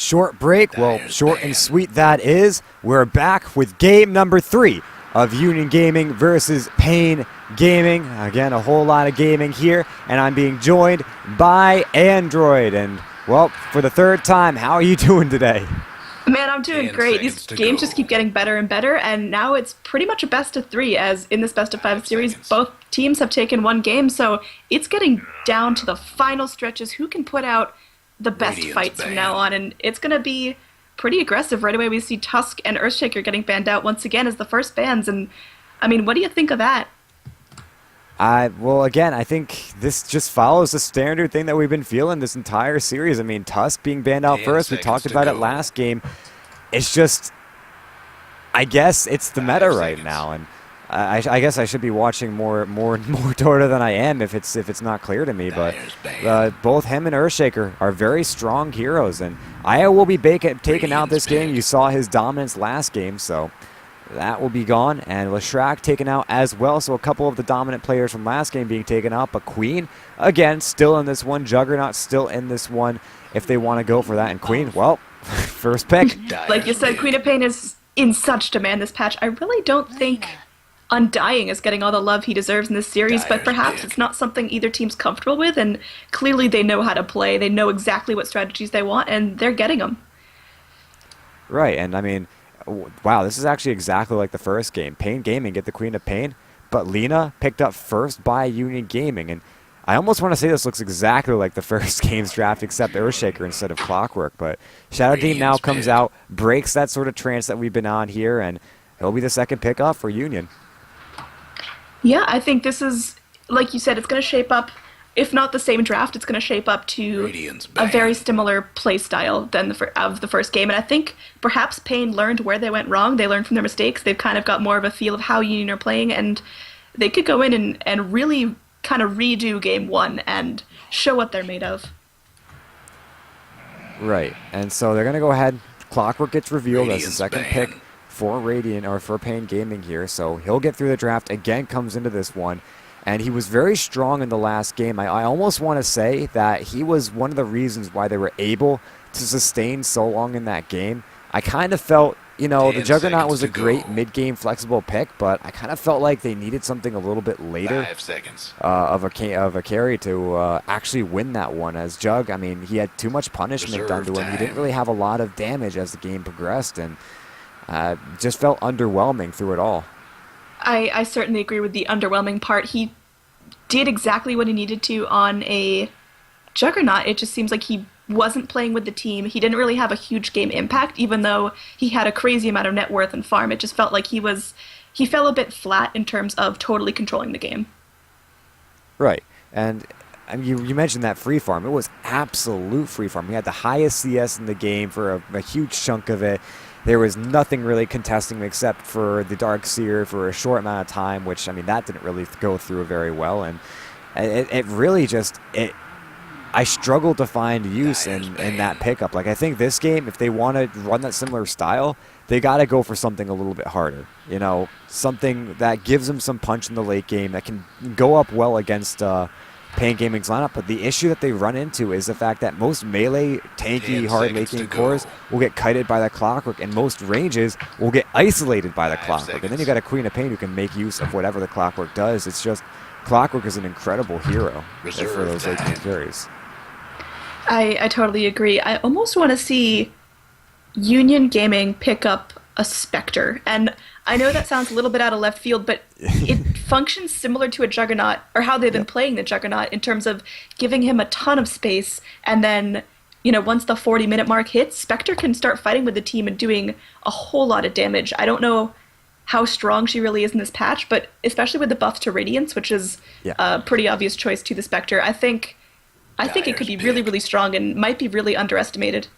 short break. Well, short and sweet that is. We're back with game number 3 of Union Gaming versus paiN Gaming. Again, a whole lot of gaming here, and I'm being joined by AnneeDroid. And, well, for the third time, how are you doing today? Man, I'm doing great. These games just keep getting better and better, and now it's pretty much a best of 3, as in this best of 5 series, both teams have taken one game, so it's getting down to the final stretches. Who can put out the best fights from now on, and it's going to be pretty aggressive. Right away we see Tusk and Earthshaker getting banned out once again as the first bans, and I mean, what do you think of that? Well, again, I think this just follows the standard thing that we've been feeling this entire series. I mean, Tusk being banned out first, we talked about it last game. It's just, I guess it's the meta right now, and I guess I should be watching more Dota than I am if it's not clear to me. But both him and Earthshaker are very strong heroes, and Aya will be taken out this game. You saw his dominance last game, so that will be gone, and Leshrac taken out as well, so a couple of the dominant players from last game being taken out, but Queen, again, still in this one, Juggernaut still in this one, if they want to go for that, and Queen, well, first pick. Like you said, Queen of paiN is in such demand this patch. I really don't think Undying is getting all the love he deserves in this series, but perhaps it's not something either team's comfortable with, and clearly they know how to play, they know exactly what strategies they want, and they're getting them. Right, and I mean, wow, this is actually exactly like the first game. paiN Gaming get the Queen of paiN, but Lina picked up first by Union Gaming. And I almost want to say this looks exactly like the first game's draft, except Earthshaker instead of Clockwork. But Shadow Dean now comes out, breaks that sort of trance that we've been on here, and he'll be the second pick up for Union. Yeah, I think this is, like you said, it's going to shape up. If not the same draft, it's going to shape up to a very similar play style than of the first game. And I think perhaps paiN learned where they went wrong. They learned from their mistakes. They've kind of got more of a feel of how Union are playing, and they could go in and really kind of redo game 1 and show what they're made of. Right, and so they're going to go ahead. Clockwork gets revealed as the second pick for Radiant, or for paiN Gaming here. So he'll get through the draft, again comes into this one. And he was very strong in the last game. I almost want to say that he was one of the reasons why they were able to sustain so long in that game. I kind of felt, you know, the Juggernaut was a great mid-game flexible pick, but I kind of felt like they needed something a little bit later of a carry to actually win that one. As Jug, I mean, he had too much punishment done to him. He didn't really have a lot of damage as the game progressed, and just felt underwhelming through it all. I certainly agree with the underwhelming part. He did exactly what he needed to on a Juggernaut. It just seems like he wasn't playing with the team. He didn't really have a huge game impact, even though he had a crazy amount of net worth and farm. It just felt like he fell a bit flat in terms of totally controlling the game. Right, and you mentioned that free farm. It was absolute free farm. He had the highest CS in the game for a huge chunk of it. There was nothing really contesting him except for the Darkseer for a short amount of time, which, I mean, that didn't really go through very well. And it really just, I struggled to find use in that pickup. Like, I think this game, if they want to run that similar style, they got to go for something a little bit harder. You know, something that gives them some punch in the late game, that can go up well against paiN Gaming's lineup. But the issue that they run into is the fact that most melee, tanky, hard late game cores will get kited by the Clockwork, and most ranges will get isolated by the Clockwork. And then you got a Queen of paiN who can make use of whatever the Clockwork does. It's just, Clockwork is an incredible hero for those late game carries. I totally agree. I almost want to see Union Gaming pick up a Spectre, and I know that sounds a little bit out of left field, but it functions similar to a Juggernaut, or how they've been playing the Juggernaut, in terms of giving him a ton of space, and then, you know, once the 40-minute mark hits, Spectre can start fighting with the team and doing a whole lot of damage. I don't know how strong she really is in this patch, but especially with the buff to Radiance, which is a pretty obvious choice to the Spectre, I think it could be really, really strong and might be really underestimated.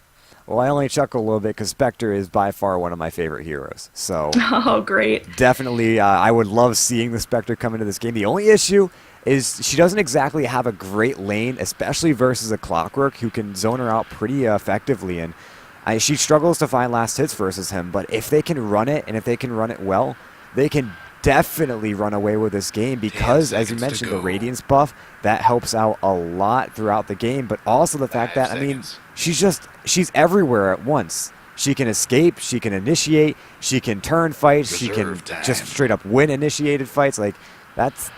Well, I only chuckle a little bit because Spectre is by far one of my favorite heroes. So oh, great. Definitely, I would love seeing the Spectre come into this game. The only issue is she doesn't exactly have a great lane, especially versus a Clockwork who can zone her out pretty effectively. And she struggles to find last hits versus him. But if they can run it, and if they can run it well, they can definitely run away with this game because, as you mentioned, the Radiance buff, that helps out a lot throughout the game, but also the fact that, I mean, she's everywhere at once. She can escape, she can initiate, she can turn fights, she can just straight up win initiated fights. Like, that's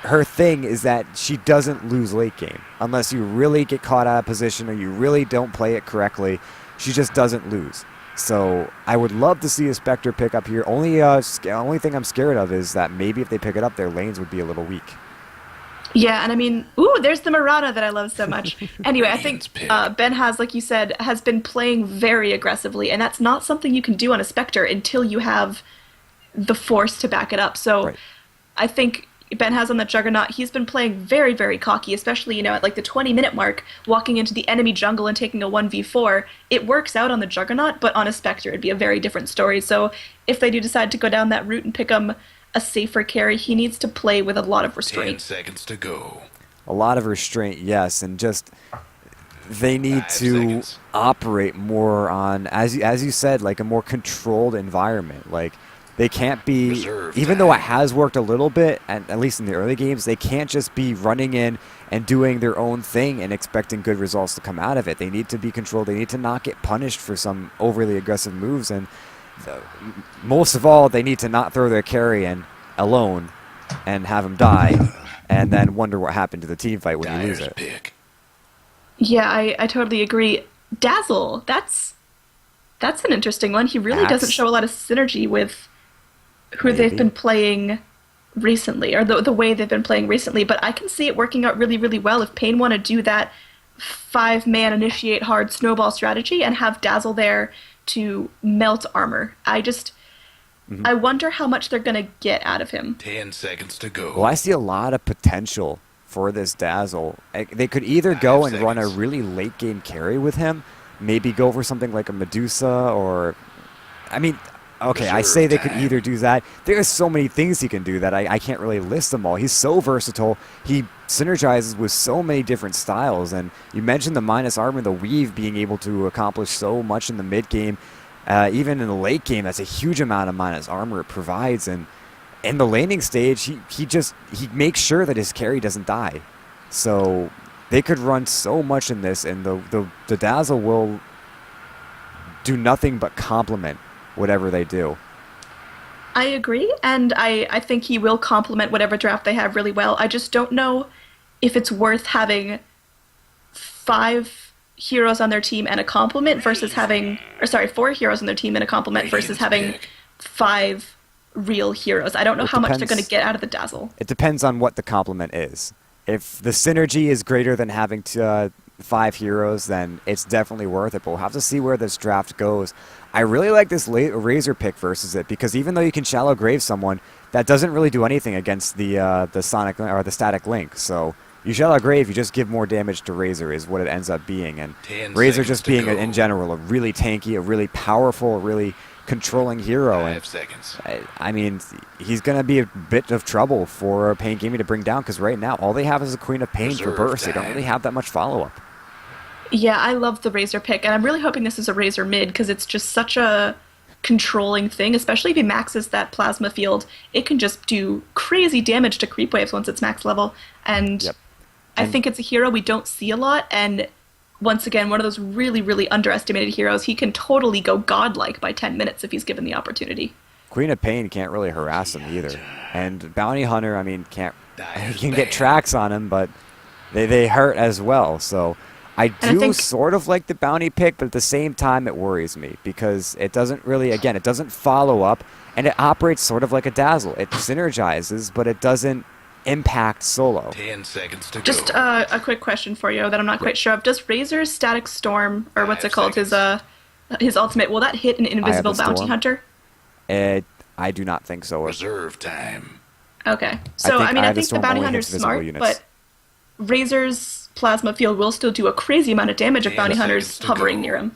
her thing, is that she doesn't lose late game. Unless you really get caught out of position or you really don't play it correctly, she just doesn't lose. So I would love to see a Spectre pick up here. Only thing I'm scared of is that maybe if they pick it up, their lanes would be a little weak. Yeah, and I mean, ooh, there's the Marana that I love so much. Anyway, I think Ben has, like you said, has been playing very aggressively, and that's not something you can do on a Spectre until you have the force to back it up. So Right. I think Ben has on the Juggernaut, he's been playing very, very cocky, especially, you know, at like the 20-minute mark, walking into the enemy jungle and taking a 1v4. It works out on the Juggernaut, but on a Spectre, it'd be a very different story. So if they do decide to go down that route and pick him a safer carry, he needs to play with a lot of 10 restraint. seconds to go. A lot of restraint, yes, and just they need 5 to seconds. operate more on, as you said, like a more controlled environment. Like, they can't be, Reserve even though it time. has worked a little bit, and at least in the early games, they can't just be running in and doing their own thing and expecting good results to come out of it. They need to be controlled. They need to not get punished for some overly aggressive moves, and most of all, they need to not throw their carry in alone and have him die, and then wonder what happened to the team fight when you lose Dyer's it. pick. Yeah, I totally agree. Dazzle, that's an interesting one. He really doesn't Axe. show a lot of synergy with who they've Maybe. been playing recently, or the way they've been playing recently, but I can see it working out really, really well if paiN want to do that 5-man initiate hard snowball strategy and have Dazzle there to melt armor. I wonder how much they're going to get out of him. 10 seconds to go. Well, I see a lot of potential for this Dazzle. They could either go 5 and run a seconds. really late game carry with him, maybe go for something like a Medusa, or, I mean, okay, I say they could Reserve either do that. There's so many things he can do that I can't really list them all. He's so versatile. He synergizes with so many different styles, and you mentioned the minus armor, the weave being able to accomplish so much in the mid game. Even in the late game, that's a huge amount of minus armor it provides, and in the laning stage, he makes sure that his carry doesn't die. So they could run so much in this, and the Dazzle will do nothing but complement whatever they do. I agree, and I think he will complement whatever draft they have really well. I just don't know if it's worth having 5 heroes on their team and a complement versus having, or sorry, 4 heroes on their team and a complement versus having 5 real heroes. I don't know It how much they're depends. going to get out of the Dazzle. It depends on what the complement is. If the synergy is greater than having 5 heroes, then it's definitely worth it. But we'll have to see where this draft goes. I really like this Razor pick versus it, because even though you can shallow grave someone, that doesn't really do anything against the sonic or the static link. So you shallow grave, you just give more damage to Razor is what it ends up being. And 10 Razor seconds just to being go. in general a really tanky, a really powerful, a really controlling hero. 5 And seconds. I mean, he's going to be a bit of trouble for paiN Gaming to bring down, because right now all they have is a Queen of paiN for Reserve burst. They don't time. really have that much follow-up. Yeah, I love the Razor pick, and I'm really hoping this is a Razor mid because it's just such a controlling thing, especially if he maxes that plasma field. It can just do crazy damage to creep waves once it's max level, and Yep. I And- think it's a hero we don't see a lot, and once again, one of those really, really underestimated heroes. He can totally go godlike by 10 minutes if he's given the opportunity. Queen of paiN can't really harass him either. And Bounty Hunter, I mean, he Dyer's can get banned. tracks on him, but they hurt as well. So I I do think- sort of like the bounty pick, but at the same time it worries me, because it doesn't really, again, it doesn't follow up, and it operates sort of like a Dazzle. It synergizes, but it doesn't impact solo. 10 seconds to Just go. a quick question for you that I'm not quite sure of. Does Razor's Static Storm, or what's it 5 called, his ultimate, will that hit an invisible the bounty Storm. hunter? I do not think so. Reserve time. Okay. So, think I mean, Eye I of the think the Storm bounty only hunter's hits visible smart, units. but Razor's plasma field will still do a crazy amount of damage if 10 bounty hunters seconds to hovering go. near him.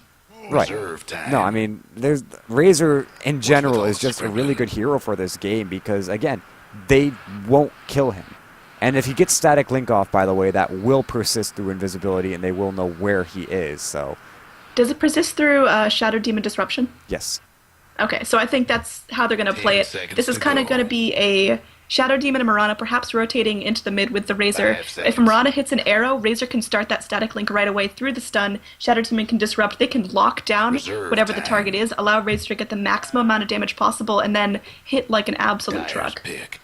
Right. Reserve time. No, I mean, there's Razor in general all is just a super really good? good hero for this game, because again, they won't kill him. And if he gets static link off, by the way, that will persist through invisibility, and they will know where he is. So, Does it persist through Shadow Demon Disruption? yes. Okay, so I think that's how they're going to play 10 it. seconds This is to kind of go. going to be a Shadow Demon and Mirana perhaps rotating into the mid with the Razor. 5 If seconds. Mirana hits an arrow, Razor can start that static link right away through the stun. Shadow Demon can disrupt. They can lock down Reserve whatever the time. target is, allow Razor to get the maximum amount of damage possible, and then hit like an absolute Dyer's truck. pick.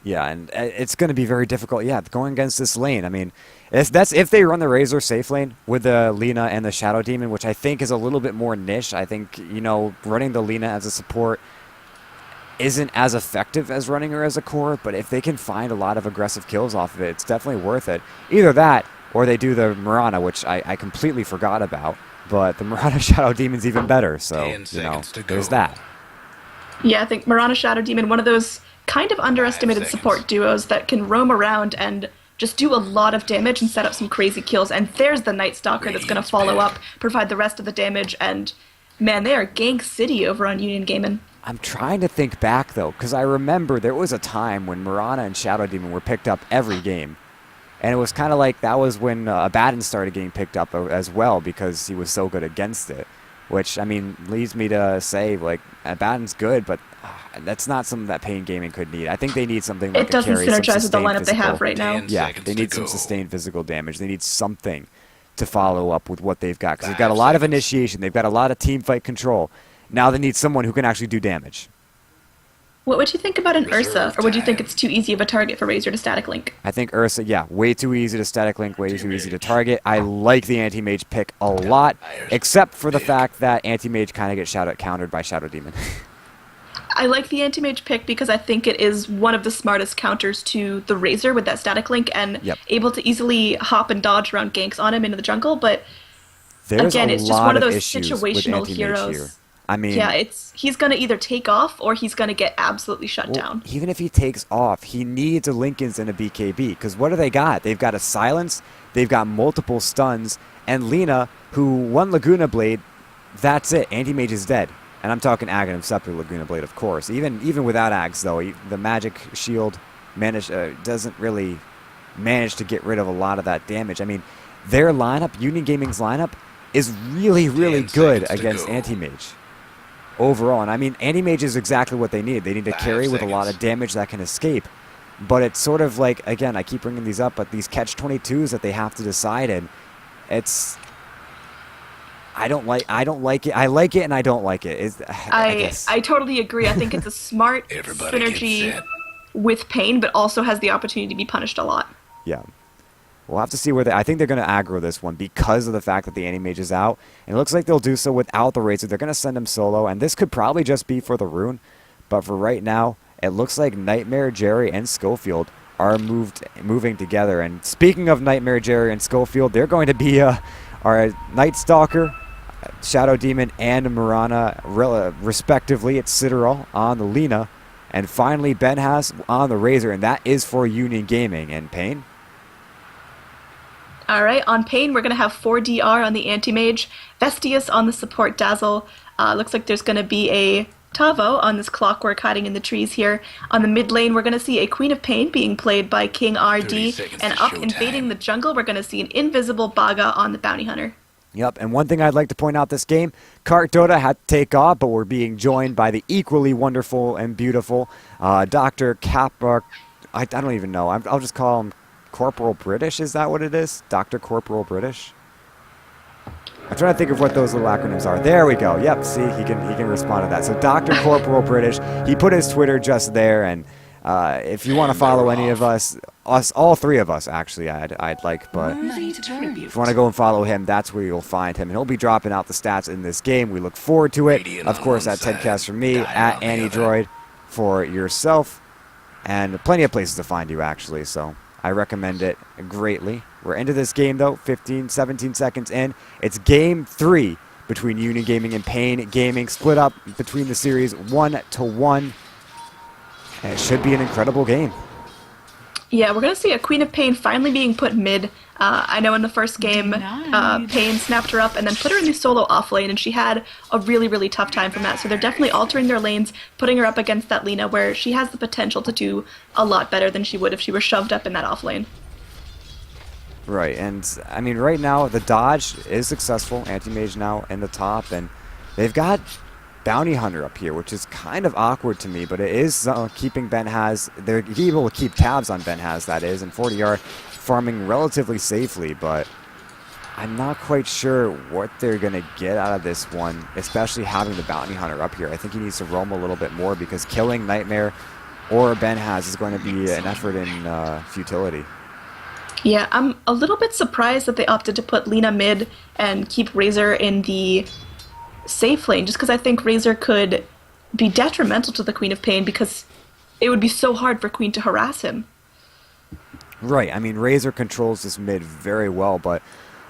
Yeah, and it's going to be very difficult. Yeah, going against this lane. I mean, that's if they run the Razor safe lane with the Lina and the Shadow Demon, which I think is a little bit more niche. I think, running the Lina as a support isn't as effective as running her as a core, but if they can find a lot of aggressive kills off of it, it's definitely worth it. Either that, or they do the Mirana, which I completely forgot about, but the Mirana Shadow Demon's even better, so, 10 seconds to there's go. that. Yeah, I think Mirana Shadow Demon, one of those kind of underestimated 5 support seconds. duos that can roam around and just do a lot of damage and set up some crazy kills. And there's the Night Stalker that's going to Radiant's follow pick. up, provide the rest of the damage, and man, they are Gang City over on Union Gaming. I'm trying to think back, though, because I remember there was a time when Mirana and Shadow Demon were picked up every game. And it was kind of like that was when Abaddon started getting picked up as well because he was so good against it. Which, I mean, leads me to say, like, Abaddon's good, but that's not something that paiN Gaming could need. I think they need something like It doesn't a carry, some synergize with the sustained lineup they have physical. right now. 10 Yeah, seconds they to need some go. sustained physical damage. They need something to follow up with what they've got. Because they've 5 got a lot of seconds. initiation. They've got a lot of team fight control. Now they need someone who can actually do damage. What would you think about an Reserve Ursa, or would you think time. it's too easy of a target for Razor to static link? I think Ursa, yeah, way too easy to static link, way too easy to target. I like the Anti-Mage pick a lot, except for the fact that Anti-Mage kind of gets countered by Shadow Demon. I like the Anti-Mage pick because I think it is one of the smartest counters to the Razor with that static link and Yep. able to easily hop and dodge around ganks on him into the jungle, but There's again, a it's just lot one of of those issues with situational Anti-Mage heroes. here. I mean, Yeah, he's gonna either take off or he's gonna get absolutely shut well, down. even if he takes off, he needs a Linken's and a BKB. Because what do they got? They've got a Silence, they've got multiple stuns, and Lina, who one Laguna Blade, that's it. Anti-Mage is dead. And I'm talking Aghanim Scepter Laguna Blade, of course. Even without Ags, though, the magic shield doesn't really manage to get rid of a lot of that damage. I mean, their lineup, Union Gaming's lineup, is really, really 10 good seconds to against go. Anti-Mage. Overall, and I mean, Anti-Mage is exactly what they need. They need to 5 carry with a lot of seconds. damage that can escape. But it's sort of like, again, I keep bringing these up, but these catch-22s that they have to decide in, it's... I don't like it. I like it and I don't like it. I guess. I totally agree. I think it's a smart Everybody get synergy set. with paiN, but also has the opportunity to be punished a lot. Yeah. We'll have to see where I think they're going to aggro this one because of the fact that the Anti-Mage is out. And it looks like they'll do so without the Razor. They're going to send him solo, and this could probably just be for the rune. But for right now, it looks like Nightmare, Jerry, and Schofield are moving together. And speaking of Nightmare, Jerry, and Schofield, they're going to be our Night Stalker, Shadow Demon, and Mirana, respectively. It's Citadel on the Lina. And finally, Ben has on the Razor, and that is for Union Gaming. And paiN? Alright, on paiN, we're going to have 4DR on the Anti-Mage, Vestius on the support Dazzle. Looks like there's going to be a Tavo on this Clockwork hiding in the trees here. On the mid lane, we're going to see a Queen of paiN being played by King 30 RD. seconds And to up showtime. invading the jungle, we're going to see an invisible Baga on the Bounty Hunter. Yep, and one thing I'd like to point out this game, Cart Dota had to take off, but we're being joined by the equally wonderful and beautiful Dr. I don't even know. I'll just call him Corporal British. Is that what it is? Dr. Corporal British? I'm trying to think of what those little acronyms are. There we go. Yep, see, he can respond to that. So Dr. Corporal British, he put his Twitter just there, and if you want to follow any of us, all three of us, actually, I'd like, but if you want to go and follow him, that's where you'll find him. And he'll be dropping out the stats in this game. We look forward to it. Radiant Of course, on at one Tedcast side, for me, Dyer at on the other. AnneeDroid for yourself, and plenty of places to find you, actually, so I recommend it greatly. We're into this game, though, 17 seconds in. It's game 3 between Union Gaming and paiN Gaming, split up between the series 1-1. And it should be an incredible game. Yeah, we're going to see a Queen of paiN finally being put mid. I know in the first game, paiN snapped her up and then put her in the solo off lane, and she had a really, really tough time from that. So they're definitely altering their lanes, putting her up against that Lina, where she has the potential to do a lot better than she would if she were shoved up in that off lane. Right, and I mean, right now, the dodge is successful. Anti-Mage now in the top, and they've got Bounty Hunter up here, which is kind of awkward to me, but it is keeping paiNhaz. They're able to keep tabs on paiNhaz, that is, and 40R farming relatively safely, but I'm not quite sure what they're going to get out of this one, especially having the Bounty Hunter up here. I think he needs to roam a little bit more because killing Nightmare or paiNhaz is going to be an effort in futility. Yeah, I'm a little bit surprised that they opted to put Lina mid and keep Razor in the safe lane, just because I think Razor could be detrimental to the Queen of paiN because it would be so hard for Queen to harass him. Right, I mean, Razor controls this mid very well, but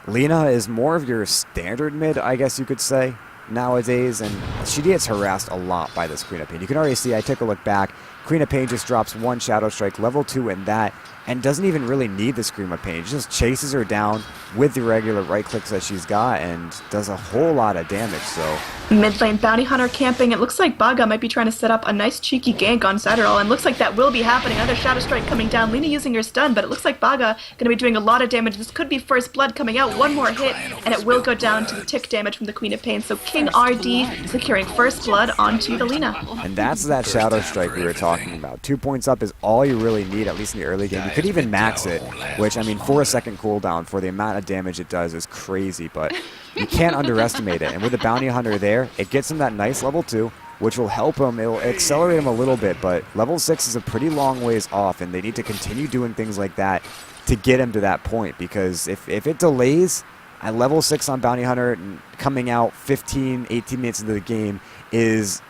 Lina is more of your standard mid, I guess you could say, nowadays, and she gets harassed a lot by this Queen of paiN. You can already see, I took a look back, Queen of paiN just drops 1 Shadow Strike, level 2 in that, and doesn't even really need the Scream of paiN. Just chases her down with the regular right clicks that she's got and does a whole lot of damage, so... Mid lane Bounty Hunter camping. It looks like Baga might be trying to set up a nice cheeky gank on Saturol, and looks like that will be happening. Another Shadow Strike coming down. Lina using her stun, but it looks like Baga going to be doing a lot of damage. This could be first blood coming out. One more hit, and it will go down to the tick damage from the Queen of paiN. So King RD securing first blood onto the Lina. And that's that Shadow Strike we were talking about. 2 points up is all you really need, at least in the early game. You could even max it, which, I mean, 4-second cooldown for the amount of damage it does is crazy, but you can't underestimate it. And with the Bounty Hunter there, it gets him that nice level 2, which will help him. It will accelerate him a little bit, but level 6 is a pretty long ways off, and they need to continue doing things like that to get him to that point, because if it delays, at level 6 on Bounty Hunter, coming out 15, 18 minutes into the game is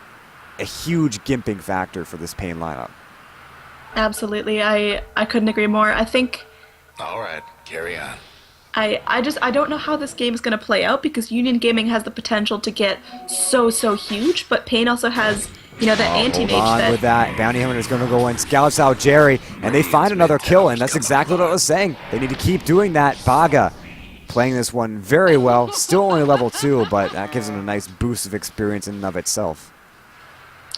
a huge gimping factor for this paiN lineup. Absolutely. I couldn't agree more. I think... All right, carry on. I don't know how this game is going to play out because Union Gaming has the potential to get so huge, but paiN also has, you know, that anti-mage hold on that... with that. Bounty Hunter is going to go in, scouts out Jerry, and they find another kill, and that's exactly what I was saying. They need to keep doing that. Baga playing this one very well, still only level 2, but that gives him a nice boost of experience in and of itself.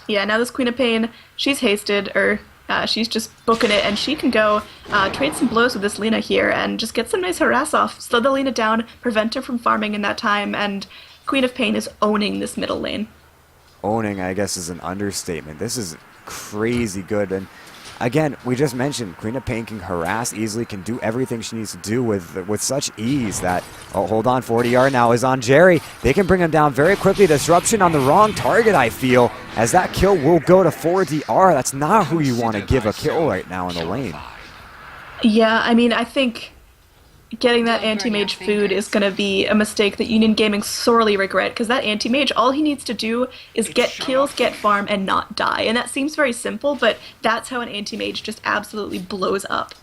Yeah, now this Queen of paiN, she's hasted, or she's just booking it, and she can go trade some blows with this Lina here and just get some nice harass off. Slow the Lina down, prevent her from farming in that time, and Queen of paiN is owning this middle lane. Owning, I guess, is an understatement. This is crazy good, and again, we just mentioned Queen of paiN can harass easily, can do everything she needs to do with such ease that, oh, hold on, 40R now is on Jerry. They can bring him down very quickly. Disruption on the wrong target, I feel, as that kill will go to 4DR. That's not who you want to give a kill right now in the lane. Yeah, I mean, I think getting that anti-mage food is going to be a mistake that Union Gaming sorely regret, because that anti-mage, all he needs to do is get kills, get farm, and not die. And that seems very simple, but that's how an anti-mage just absolutely blows up.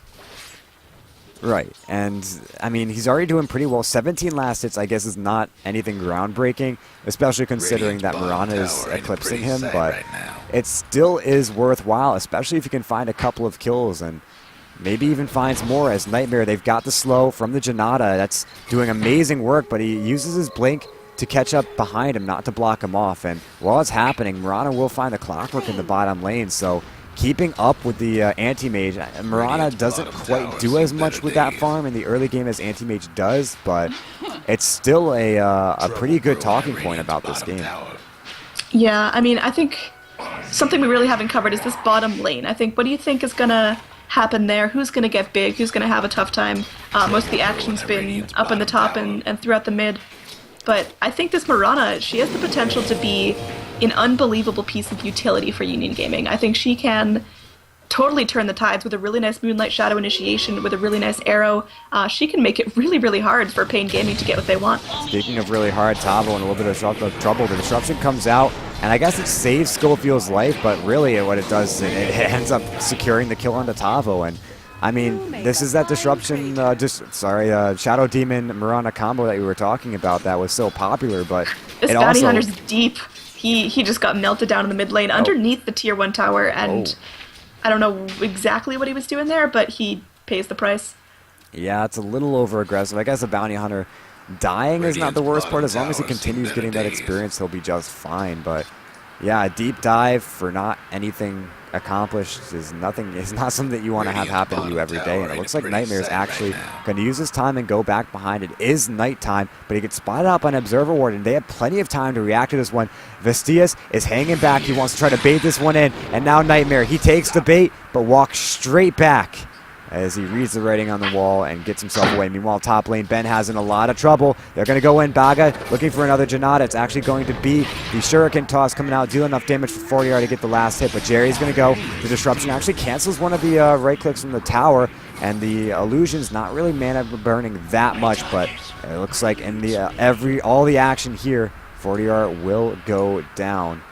Right, and I mean, he's already doing pretty well. 17 last hits, I guess, is not anything groundbreaking, especially considering that Mirana is eclipsing him, but it still is worthwhile, especially if you can find a couple of kills, and maybe even finds more as Nightmare. They've got the slow from the Janata. That's doing amazing work, but he uses his blink to catch up behind him, not to block him off. And while it's happening, Mirana will find the clockwork in the bottom lane, so keeping up with the anti-mage. Mirana doesn't quite do as much with that farm in the early game as anti-mage does, but it's still a pretty good talking point about this game. Yeah, I mean, I think something we really haven't covered is this bottom lane. I think, what do you think is going to happen there? Who's going to get big? Who's going to have a tough time? Most of the action's been up in the top and throughout the mid. But I think this Mirana, she has the potential to be an unbelievable piece of utility for Union Gaming. I think she can totally turn the tides with a really nice Moonlight Shadow initiation, with a really nice arrow. She can make it really hard for paiN Gaming to get what they want. Speaking of really hard, Tavo in a little bit of trouble. The disruption comes out, and I guess it saves Schofield's life, but really what it does is it ends up securing the kill onto Tavo. And I mean, this is that disruption, Shadow Demon Mirana combo that we were talking about that was so popular, but this Bounty Hunter's deep. He just got melted down in the mid lane underneath the tier 1 tower, and I don't know exactly what he was doing there, but he pays the price. Yeah, it's a little over-aggressive. I guess a Bounty Hunter dying is not the worst part. As long as he continues getting that experience, he'll be just fine. But yeah, a deep dive for not anything accomplished is nothing. It's not something that you want to have happen to you every day. And it looks like Nightmare is actually going to use his time and go back behind. It is nighttime, but he gets spotted out by an Observer Ward, and they have plenty of time to react to this one. Vestias is hanging back. He wants to try to bait this one in, and now Nightmare, he takes the bait, but walks straight back as he reads the writing on the wall and gets himself away. Meanwhile, top lane, Ben has in a lot of trouble. They're going to go in. Baga looking for another Janata. It's actually going to be the Shuriken toss coming out, dealing enough damage for 40 to get the last hit, but Jerry's going to go. The disruption actually cancels one of the right clicks from the tower, and the illusion's not really mana burning that much, but it looks like in the all the action here, 40R will go down.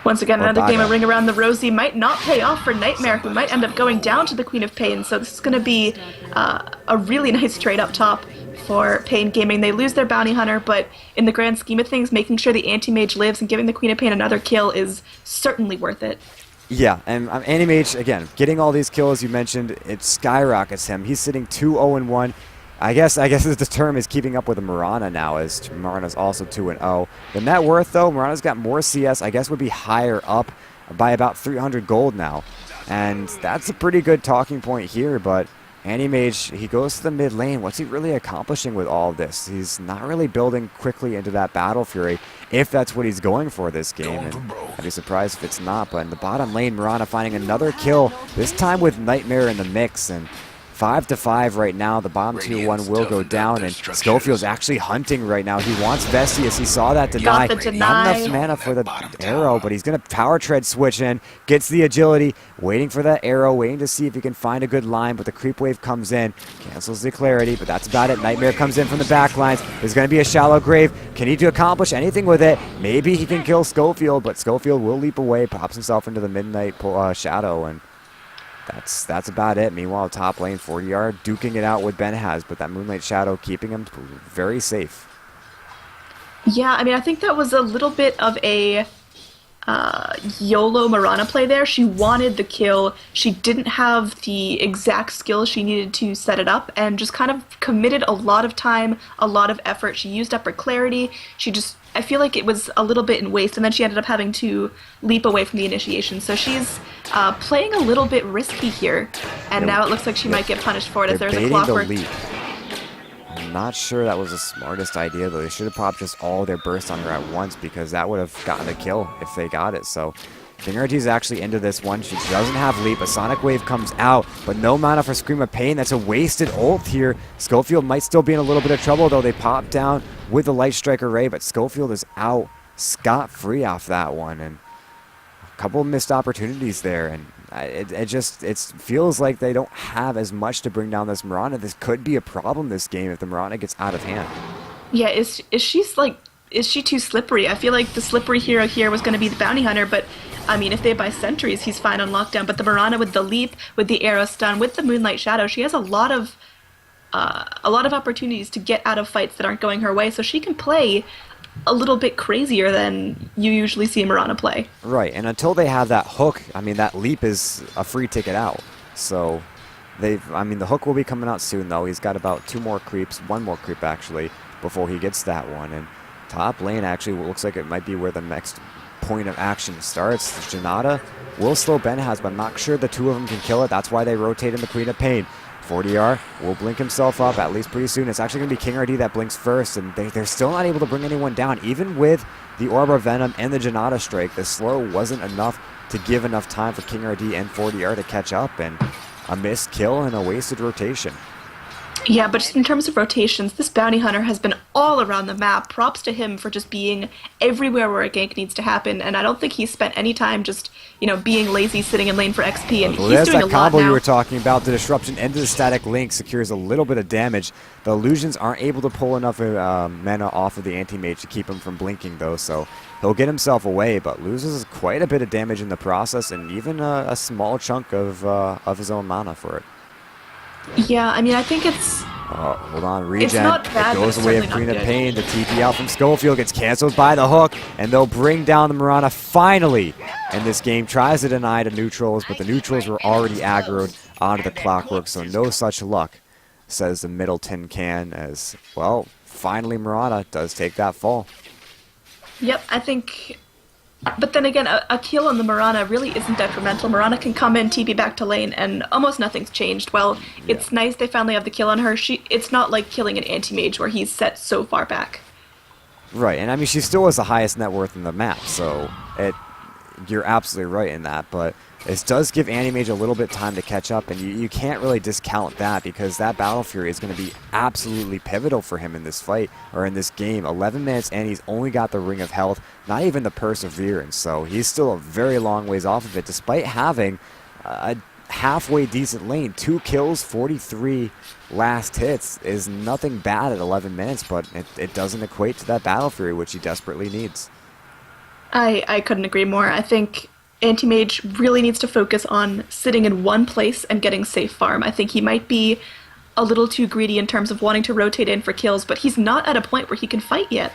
Once again, another game of Ring Around the Rosie might not pay off for Nightmare, who might end up going down to the Queen of paiN. So this is going to be a really nice trade up top for paiN Gaming. They lose their Bounty Hunter, but in the grand scheme of things, making sure the Anti-Mage lives and giving the Queen of paiN another kill is certainly worth it. Yeah, and Anti-Mage, again, getting all these kills you mentioned, it skyrockets him. He's sitting 2-0-1. I guess the term is keeping up with Mirana now, as Mirana's also 2-0. The net worth, though, Mirana's got more CS, I guess would be higher up by about 300 gold now. And that's a pretty good talking point here, but Anti-Mage, he goes to the mid lane. What's he really accomplishing with all of this? He's not really building quickly into that Battle Fury, if that's what he's going for this game. And I'd be surprised if it's not, but in the bottom lane, Mirana finding another kill, this time with Nightmare in the mix, and 5-5 right now. The bottom tier 1 will go down, and Schofield's actually hunting right now. He wants Vestias. He saw that deny. Not enough mana for the arrow, but he's going to power tread switch in. Gets the agility, waiting for that arrow, waiting to see if he can find a good line, but the creep wave comes in. Cancels the clarity, but that's about it. Nightmare comes in from the back lines. There's going to be a shallow grave. Can he accomplish anything with it? Maybe he can kill Schofield, but Schofield will leap away, pops himself into the midnight shadow, and that's about it. Meanwhile, top lane, 40R duking it out with Ben has, but that Moonlight Shadow keeping him very safe. Yeah, I mean, I think that was a little bit of a YOLO Mirana play there. She wanted the kill. She didn't have the exact skills she needed to set it up, and just kind of committed a lot of time, a lot of effort. She used up her clarity. I feel like it was a little bit in waste, and then she ended up having to leap away from the initiation. So she's playing a little bit risky here, and now it looks like she might get punished for it, as there's a clockwork. I'm not sure that was the smartest idea, though. They should have popped just all their bursts on her at once, because that would have gotten a kill if they got it. So King RG's actually into this one. She doesn't have leap. A Sonic Wave comes out, but no mana for Scream of paiN. That's a wasted ult here. Schofield might still be in a little bit of trouble, though. They pop down with the Light Strike Array, but Schofield is out scot-free off that one. And a couple of missed opportunities there, and it feels like they don't have as much to bring down this Mirana. This could be a problem this game if the Mirana gets out of hand. Yeah, is she too slippery? I feel like the slippery hero here was going to be the Bounty Hunter, but I mean, if they buy sentries, he's fine on lockdown. But the Mirana with the leap, with the arrow stun, with the Moonlight Shadow, she has a lot of opportunities to get out of fights that aren't going her way, so she can play a little bit crazier than you usually see Mirana play. Right, and until they have that hook, I mean, that leap is a free ticket out. So the hook will be coming out soon, though. He's got about 2 more creeps, 1 more creep actually, before he gets that one. And top lane actually looks like it might be where the next point of action starts. Janata will slow Ben has, but I'm not sure the 2 of them can kill it. That's why they rotate in the Queen of paiN. 40R will blink himself up at least pretty soon. It's actually going to be King RD that blinks first, and they're still not able to bring anyone down. Even with the Orb of Venom and the Janata Strike, the slow wasn't enough to give enough time for King RD and 40R to catch up, and a missed kill and a wasted rotation. Yeah, but just in terms of rotations, this Bounty Hunter has been all around the map. Props to him for just being everywhere where a gank needs to happen, and I don't think he's spent any time just, being lazy, sitting in lane for XP, and he's doing a lot now. That combo you were talking about, the disruption into the static link secures a little bit of damage. The illusions aren't able to pull enough mana off of the Anti-Mage to keep him from blinking, though, so he'll get himself away, but loses quite a bit of damage in the process, and even a small chunk of his own mana for it. Yeah, I mean, I think it's... Oh, hold on, regen. It's not bad, it goes but away it's of Queen of not paiN. The TP out from Schofield gets canceled by the hook, and they'll bring down the Mirana finally. And this game tries to deny the neutrals, but the neutrals were already aggroed onto the clockwork, so no such luck, says the Middleton can, as, well, finally Mirana does take that fall. Yep, I think But then again, a kill on the Mirana really isn't detrimental. Mirana can come in, TP back to lane, and almost nothing's changed. Well, it's nice they finally have the kill on her. It's not like killing an anti-mage where he's set so far back. Right, and I mean, she still has the highest net worth in the map, so you're absolutely right in that, but it does give AnneeMage a little bit time to catch up, and you can't really discount that because that Battle Fury is going to be absolutely pivotal for him in this fight, or in this game. 11 minutes, and he's only got the Ring of Health, not even the Perseverance, so he's still a very long ways off of it, despite having a halfway decent lane. 2 kills, 43 last hits is nothing bad at 11 minutes, but it doesn't equate to that Battle Fury, which he desperately needs. I couldn't agree more. I think Anti-Mage really needs to focus on sitting in one place and getting safe farm. I think he might be a little too greedy in terms of wanting to rotate in for kills, but he's not at a point where he can fight yet.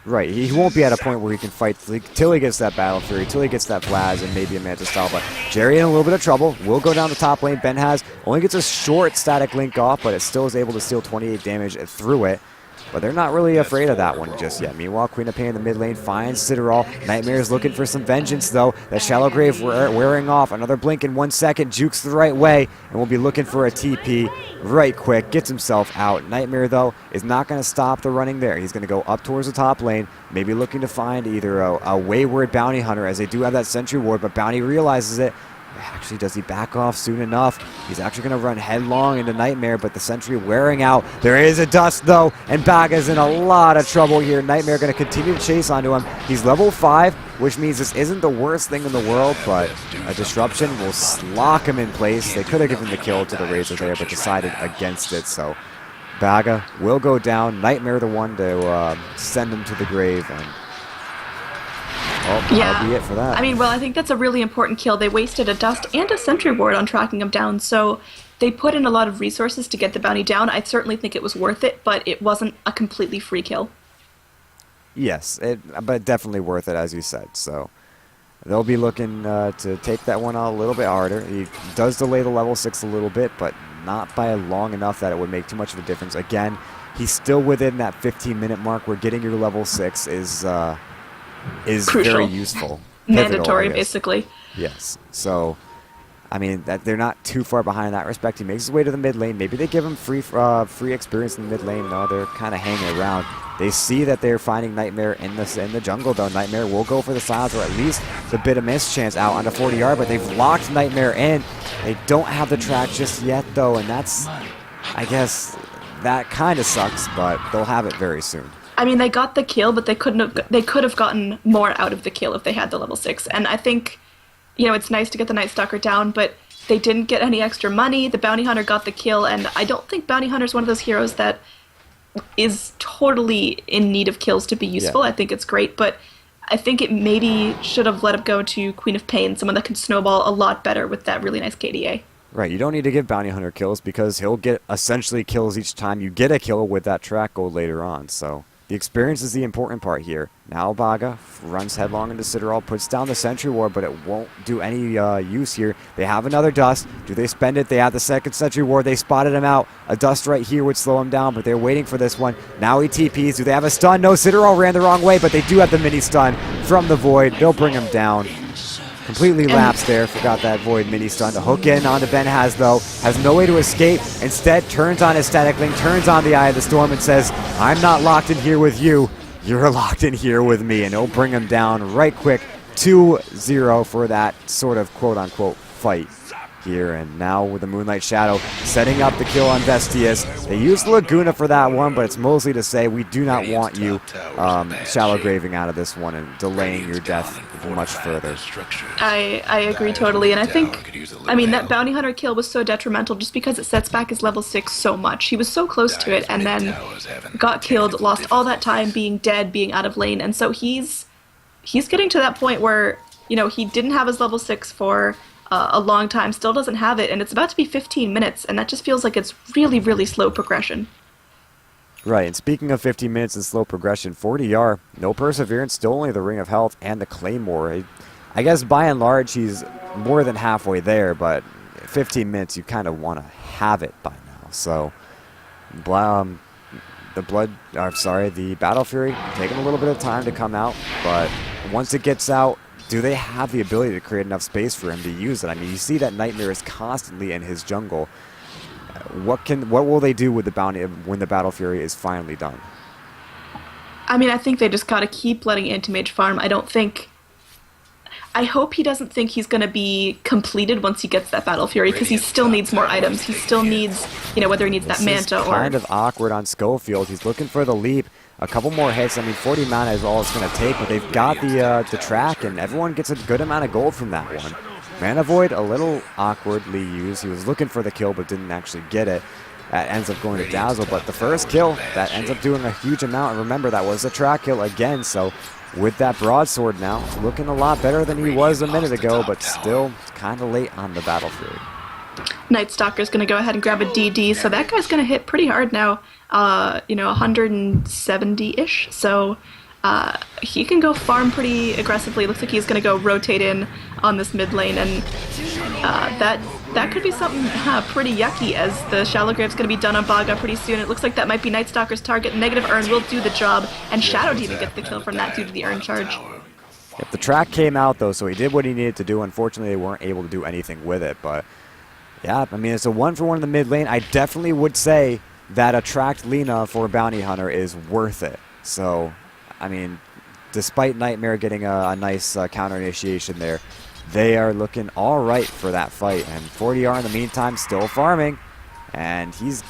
Right, he won't be at a point where he can fight till he gets that Battle Fury, till he gets that Blaz and maybe a Manta Style, but Jerry in a little bit of trouble, will go down the top lane. Ben has only gets a short static link off, but it still is able to steal 28 damage through it. But they're not really afraid of that one just yet. Meanwhile, Queen of Pain in the mid lane finds Citadel. Nightmare's looking for some vengeance, though. That Shallow Grave wearing off. Another blink in 1 second. Jukes the right way, and will be looking for a TP right quick. Gets himself out. Nightmare, though, is not going to stop the running there. He's going to go up towards the top lane, maybe looking to find either a wayward Bounty Hunter, as they do have that Sentry Ward, but Bounty realizes it. Actually, does he back off soon enough? He's actually going to run headlong into Nightmare, but the Sentry wearing out. There is a Dust, though, and Baga's in a lot of trouble here. Nightmare going to continue to chase onto him. He's level 5, which means this isn't the worst thing in the world, but a Disruption will lock him in place. They could have given the kill to the Razor there, but decided against it, so Baga will go down. Nightmare the one to send him to the grave, and that'll be it for that. I mean, well, I think that's a really important kill. They wasted a Dust and a Sentry Ward on tracking him down, so they put in a lot of resources to get the bounty down. I certainly think it was worth it, but it wasn't a completely free kill. Yes, but definitely worth it, as you said. So they'll be looking to take that one out a little bit harder. He does delay the level 6 a little bit, but not by long enough that it would make too much of a difference. Again, he's still within that 15-minute mark where getting your level 6 is crucial. Very useful. Mandatory, Pivotal, basically. Yes. So, I mean, they're not too far behind in that respect. He makes his way to the mid lane. Maybe they give him free experience in the mid lane. No, they're kind of hanging around. They see that they're finding Nightmare in the jungle, though. Nightmare will go for the silence, or at least the bit of miss chance out onto 40 yard, but they've locked Nightmare in. They don't have the track just yet, though, and that's, I guess, that kind of sucks, but they'll have it very soon. I mean, they got the kill, but they could have gotten more out of the kill if they had the level 6. And I think, it's nice to get the Night Stalker down, but they didn't get any extra money. The Bounty Hunter got the kill, and I don't think Bounty Hunter's one of those heroes that is totally in need of kills to be useful. Yeah. I think it's great, but I think it maybe should have let him go to Queen of Pain, someone that can snowball a lot better with that really nice KDA. Right, you don't need to give Bounty Hunter kills because he'll get essentially kills each time you get a kill with that track gold later on, so the experience is the important part here. Now Baga runs headlong into Citadel, puts down the Sentry Ward, but it won't do any use here. They have another Dust. Do they spend it? They have the second Sentry Ward. They spotted him out. A Dust right here would slow him down, but they're waiting for this one. Now he TPs. Do they have a stun? No, Citadel ran the wrong way, but they do have the mini stun from the Void. They'll bring him down. Completely lapsed there. Forgot that Void mini stun to hook in onto Ben Has, though. Has no way to escape. Instead, turns on his static link, turns on the Eye of the Storm, and says, I'm not locked in here with you. You're locked in here with me. And he'll bring him down right quick. 2-0 for that sort of quote-unquote fight here. And now with the Moonlight Shadow setting up the kill on Vestius. They used Laguna for that one, but it's mostly to say we do not want you shallow graving out of this one and delaying your death much further. I agree totally, and I think, that Bounty Hunter kill was so detrimental just because it sets back his level 6 so much. He was so close to it and then got killed, lost all that time being dead, being out of lane, and so he's getting to that point where, he didn't have his level 6 for a long time, still doesn't have it, and it's about to be 15 minutes, and that just feels like it's really, really slow progression. Right, and speaking of 15 minutes and slow progression, 40R, no Perseverance, still only the Ring of Health and the Claymore. I guess by and large he's more than halfway there, but 15 minutes you kind of want to have it by now. So, the Battle Fury taking a little bit of time to come out, but once it gets out, do they have the ability to create enough space for him to use it? I mean, you see that Nightmare is constantly in his jungle. What will they do with the bounty when the Battle Fury is finally done? I mean, I think they just gotta keep letting Anti-Mage farm. I hope he doesn't think he's going to be completed once he gets that Battle Fury, because he still needs more items. He still needs, whether he needs that Manta or... kind of awkward on Schofield. He's looking for the leap. A couple more hits. I mean, 40 mana is all it's going to take, but they've got the track, and everyone gets a good amount of gold from that one. Mana Void, a little awkwardly used. He was looking for the kill, but didn't actually get it. That ends up going to Dazzle, but the first kill, that ends up doing a huge amount. And remember, that was a track kill again, so... with that broadsword now, looking a lot better than he was a minute ago, but still kind of late on the Battle Fury. Night Stalker's going to go ahead and grab a DD, so that guy's going to hit pretty hard now, 170-ish, so he can go farm pretty aggressively. Looks like he's going to go rotate in on this mid lane, and that could be something pretty yucky, as the Shallow Grave's going to be done on Baga pretty soon. It looks like that might be Night Stalker's target. Negative Urn will do the job, and Shadow Demon gets the kill from that due to the Urn charge. If the track came out, though, so he did what he needed to do. Unfortunately, they weren't able to do anything with it, but yeah, I mean, it's a 1-for-1 in the mid lane. I definitely would say that a tracked Lina for a Bounty Hunter is worth it. So, I mean, despite Nightmare getting a nice counter initiation there, they are looking all right for that fight. And 40R in the meantime still farming, and he's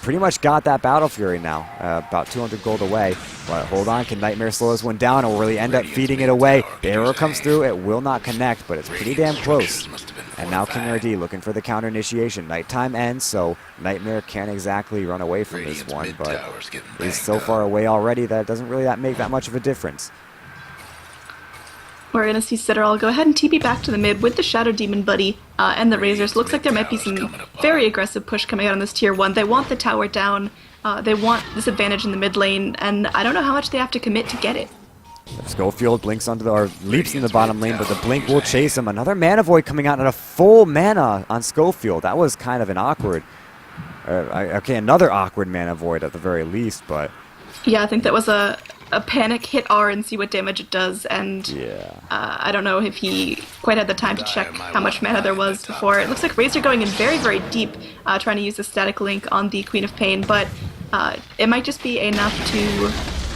pretty much got that Battle Fury now, about 200 gold away. But hold on, can Nightmare slow this one down, or will he end up feeding it away? The arrow comes through, it will not connect, but it's pretty damn close. And now King RD looking for the counter initiation. Nighttime ends, so Nightmare can't exactly run away from this one, but he's so far away already that it doesn't really make that much of a difference. We're going to see Citadel go ahead and TP back to the mid with the Shadow Demon buddy and the Razors. Looks like there might be some very aggressive push coming out on this tier 1. They want the tower down. They want this advantage in the mid lane, and I don't know how much they have to commit to get it. Schofield blinks onto or leaps in the bottom lane, but the blink will chase him. Another Mana Void coming out at a full mana on Schofield. That was kind of an awkward... okay, another awkward Mana Void at the very least, but... yeah, I think that was a panic, hit R and see what damage it does, and yeah. I don't know if he quite had the time to check how much mana there was before. It looks like Razor going in very, very deep, trying to use the static link on the Queen of Pain, but it might just be enough to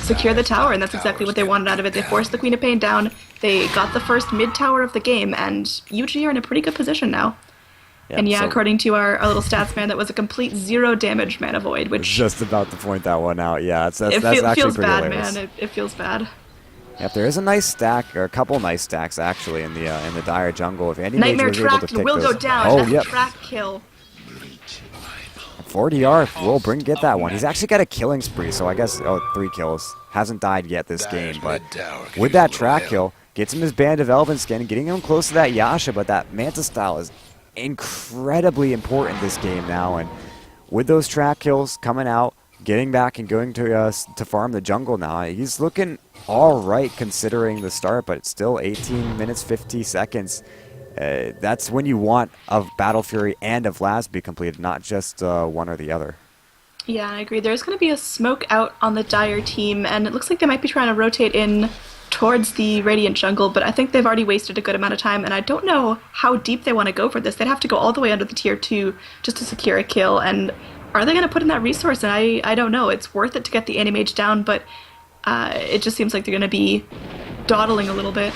secure the tower, and that's exactly what they wanted out of it. They forced the Queen of Pain down, they got the first mid tower of the game, and UG are in a pretty good position now. Yep, and yeah, so according to our little stats man, that was a complete 0 damage Mana Void, which... just about to point that one out, yeah. That's actually feels pretty bad, hilarious. man. It feels bad. Yep, there is a nice stack, or a couple nice stacks, actually, in the Dire jungle. If AnneeDroid Nightmare was able to tracked pick will those. go down. Oh, That's yep. a track kill. 40R will get that one. He's actually got a killing spree, so I guess, 3 kills. Hasn't died yet this game, but with that track kill, gets him his Band of Elven Skin, getting him close to that Yasha, but that Manta style is incredibly important this game now, and with those track kills coming out, getting back and going to farm the jungle now, he's looking all right considering the start, but it's still 18 minutes 50 seconds. That's when you want a Battle Fury and a Vlad to be completed, not just one or the other. Yeah, I agree. There's going to be a smoke out on the Dire team, and it looks like they might be trying to rotate in towards the Radiant jungle, but I think they've already wasted a good amount of time, and I don't know how deep they want to go for this. They'd have to go all the way under the tier 2 just to secure a kill, and are they going to put in that resource? And I don't know. It's worth it to get the Anti-Mage down, but it just seems like they're going to be dawdling a little bit.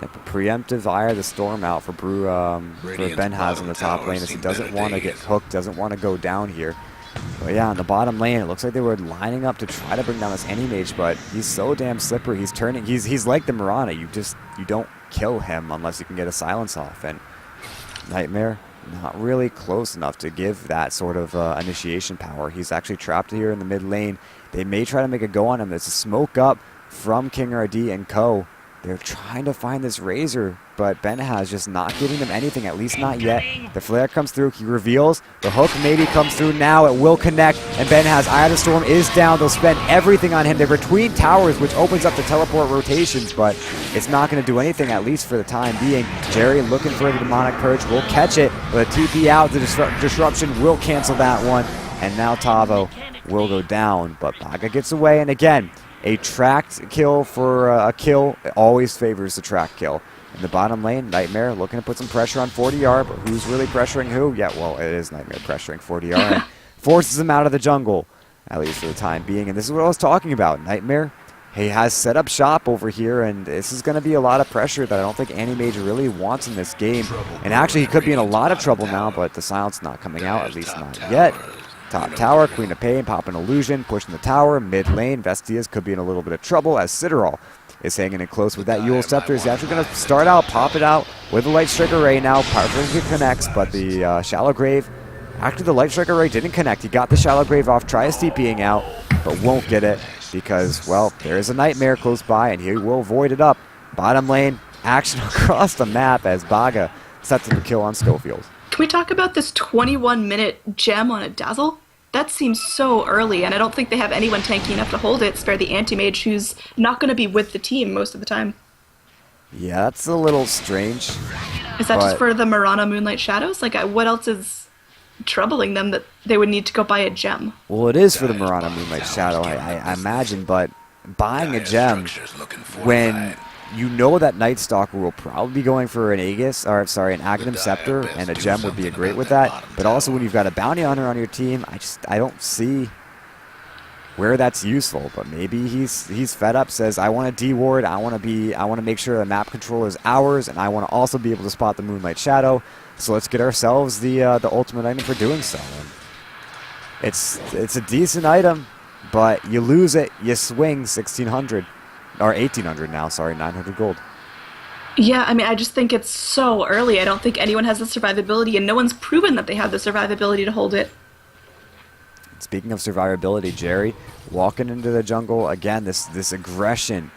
Yep, a preemptive Eye of the Storm out for Benhaz in the top lane, as he doesn't want to get hooked, doesn't want to go down here. But yeah, on the bottom lane, it looks like they were lining up to try to bring down this Anti-Mage, but he's so damn slippery. He's turning. He's like the Mirana. You don't kill him unless you can get a silence off. And Nightmare, not really close enough to give that sort of initiation power. He's actually trapped here in the mid lane. They may try to make a go on him. There's a smoke up from King RD and co. They're trying to find this Razor, but Benhaz just not giving them anything, at least not yet. The flare comes through, he reveals, the hook maybe comes through now, it will connect, and Benhaz, Eye of the Storm is down, they'll spend everything on him. They're between towers, which opens up the teleport rotations, but it's not going to do anything, at least for the time being. Jerry looking for the Demonic Purge, will catch it, but a TP out, the Disruption will cancel that one, and now Tavo will go down, but Baga gets away, and again, a tracked kill for a kill always favors the track kill. In the bottom lane, Nightmare looking to put some pressure on 40R, but who's really pressuring who? Yeah, well, it is Nightmare pressuring 40R and forces him out of the jungle, at least for the time being. And this is what I was talking about. Nightmare, he has set up shop over here, and this is going to be a lot of pressure that I don't think AnneeDroid really wants in this game. And actually, he could be in a lot of trouble now, but the silence not coming out, at least not yet. Top tower, Queen of paiN, popping illusion, pushing the tower, mid lane. Vestius could be in a little bit of trouble as Citadel is hanging in close with that Eul Scepter. He's actually going to start out, pop it out with the Light Strike Array now. Perfectly connects, but the Shallow Grave, actually the Light Strike Array didn't connect. He got the Shallow Grave off, tries TPing out, but won't get it because, well, there is a Nightmare close by, and he will void it up. Bottom lane, action across the map as Baga sets up the kill on Schofield. Can we talk about this 21-minute gem on a Dazzle? That seems so early, and I don't think they have anyone tanky enough to hold it. Spare the anti-mage, who's not going to be with the team most of the time. Yeah, that's a little strange. Is that just for the Mirana Moonlight Shadows? Like, what else is troubling them that they would need to go buy a gem? Well, it is for the Mirana Moonlight Shadow, I imagine, but buying a gem when you know that Night Stalker will probably be going for an Aegis, or sorry, an Aghanim Scepter, and a gem would be a great with that. But also when you've got a Bounty Hunter on your team, I don't see where that's useful. But maybe he's fed up, says I want to deward, I want to make sure the map control is ours, and I want to also be able to spot the Moonlight Shadow. So let's get ourselves the ultimate item for doing so. And it's a decent item, but you lose it, you swing 1,600. Or 1,800 now, sorry, 900 gold. Yeah, I mean, I just think it's so early. I don't think anyone has the survivability, and no one's proven that they have the survivability to hold it. Speaking of survivability, Jerry walking into the jungle, again, this aggression.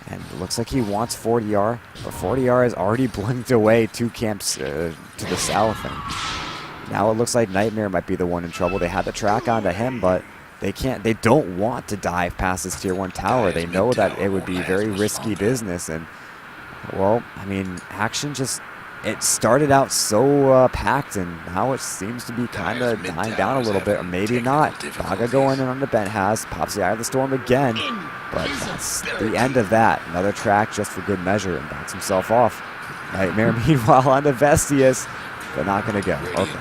And it looks like he wants 40R, but 40R has already blinked away 2 camps to the south. And now it looks like Nightmare might be the one in trouble. They had to track onto him, but they don't want to dive past this tier 1 tower. They know that it would be very risky business, and well, I mean, action just, it started out so packed, and now it seems to be kind of dying down a little bit, or maybe not. Baga going in on the Bent has, pops the Eye of the Storm again, but that's the end of that. Another track just for good measure, and backs himself off. Nightmare meanwhile on the Vestius, but not going to go. Okay.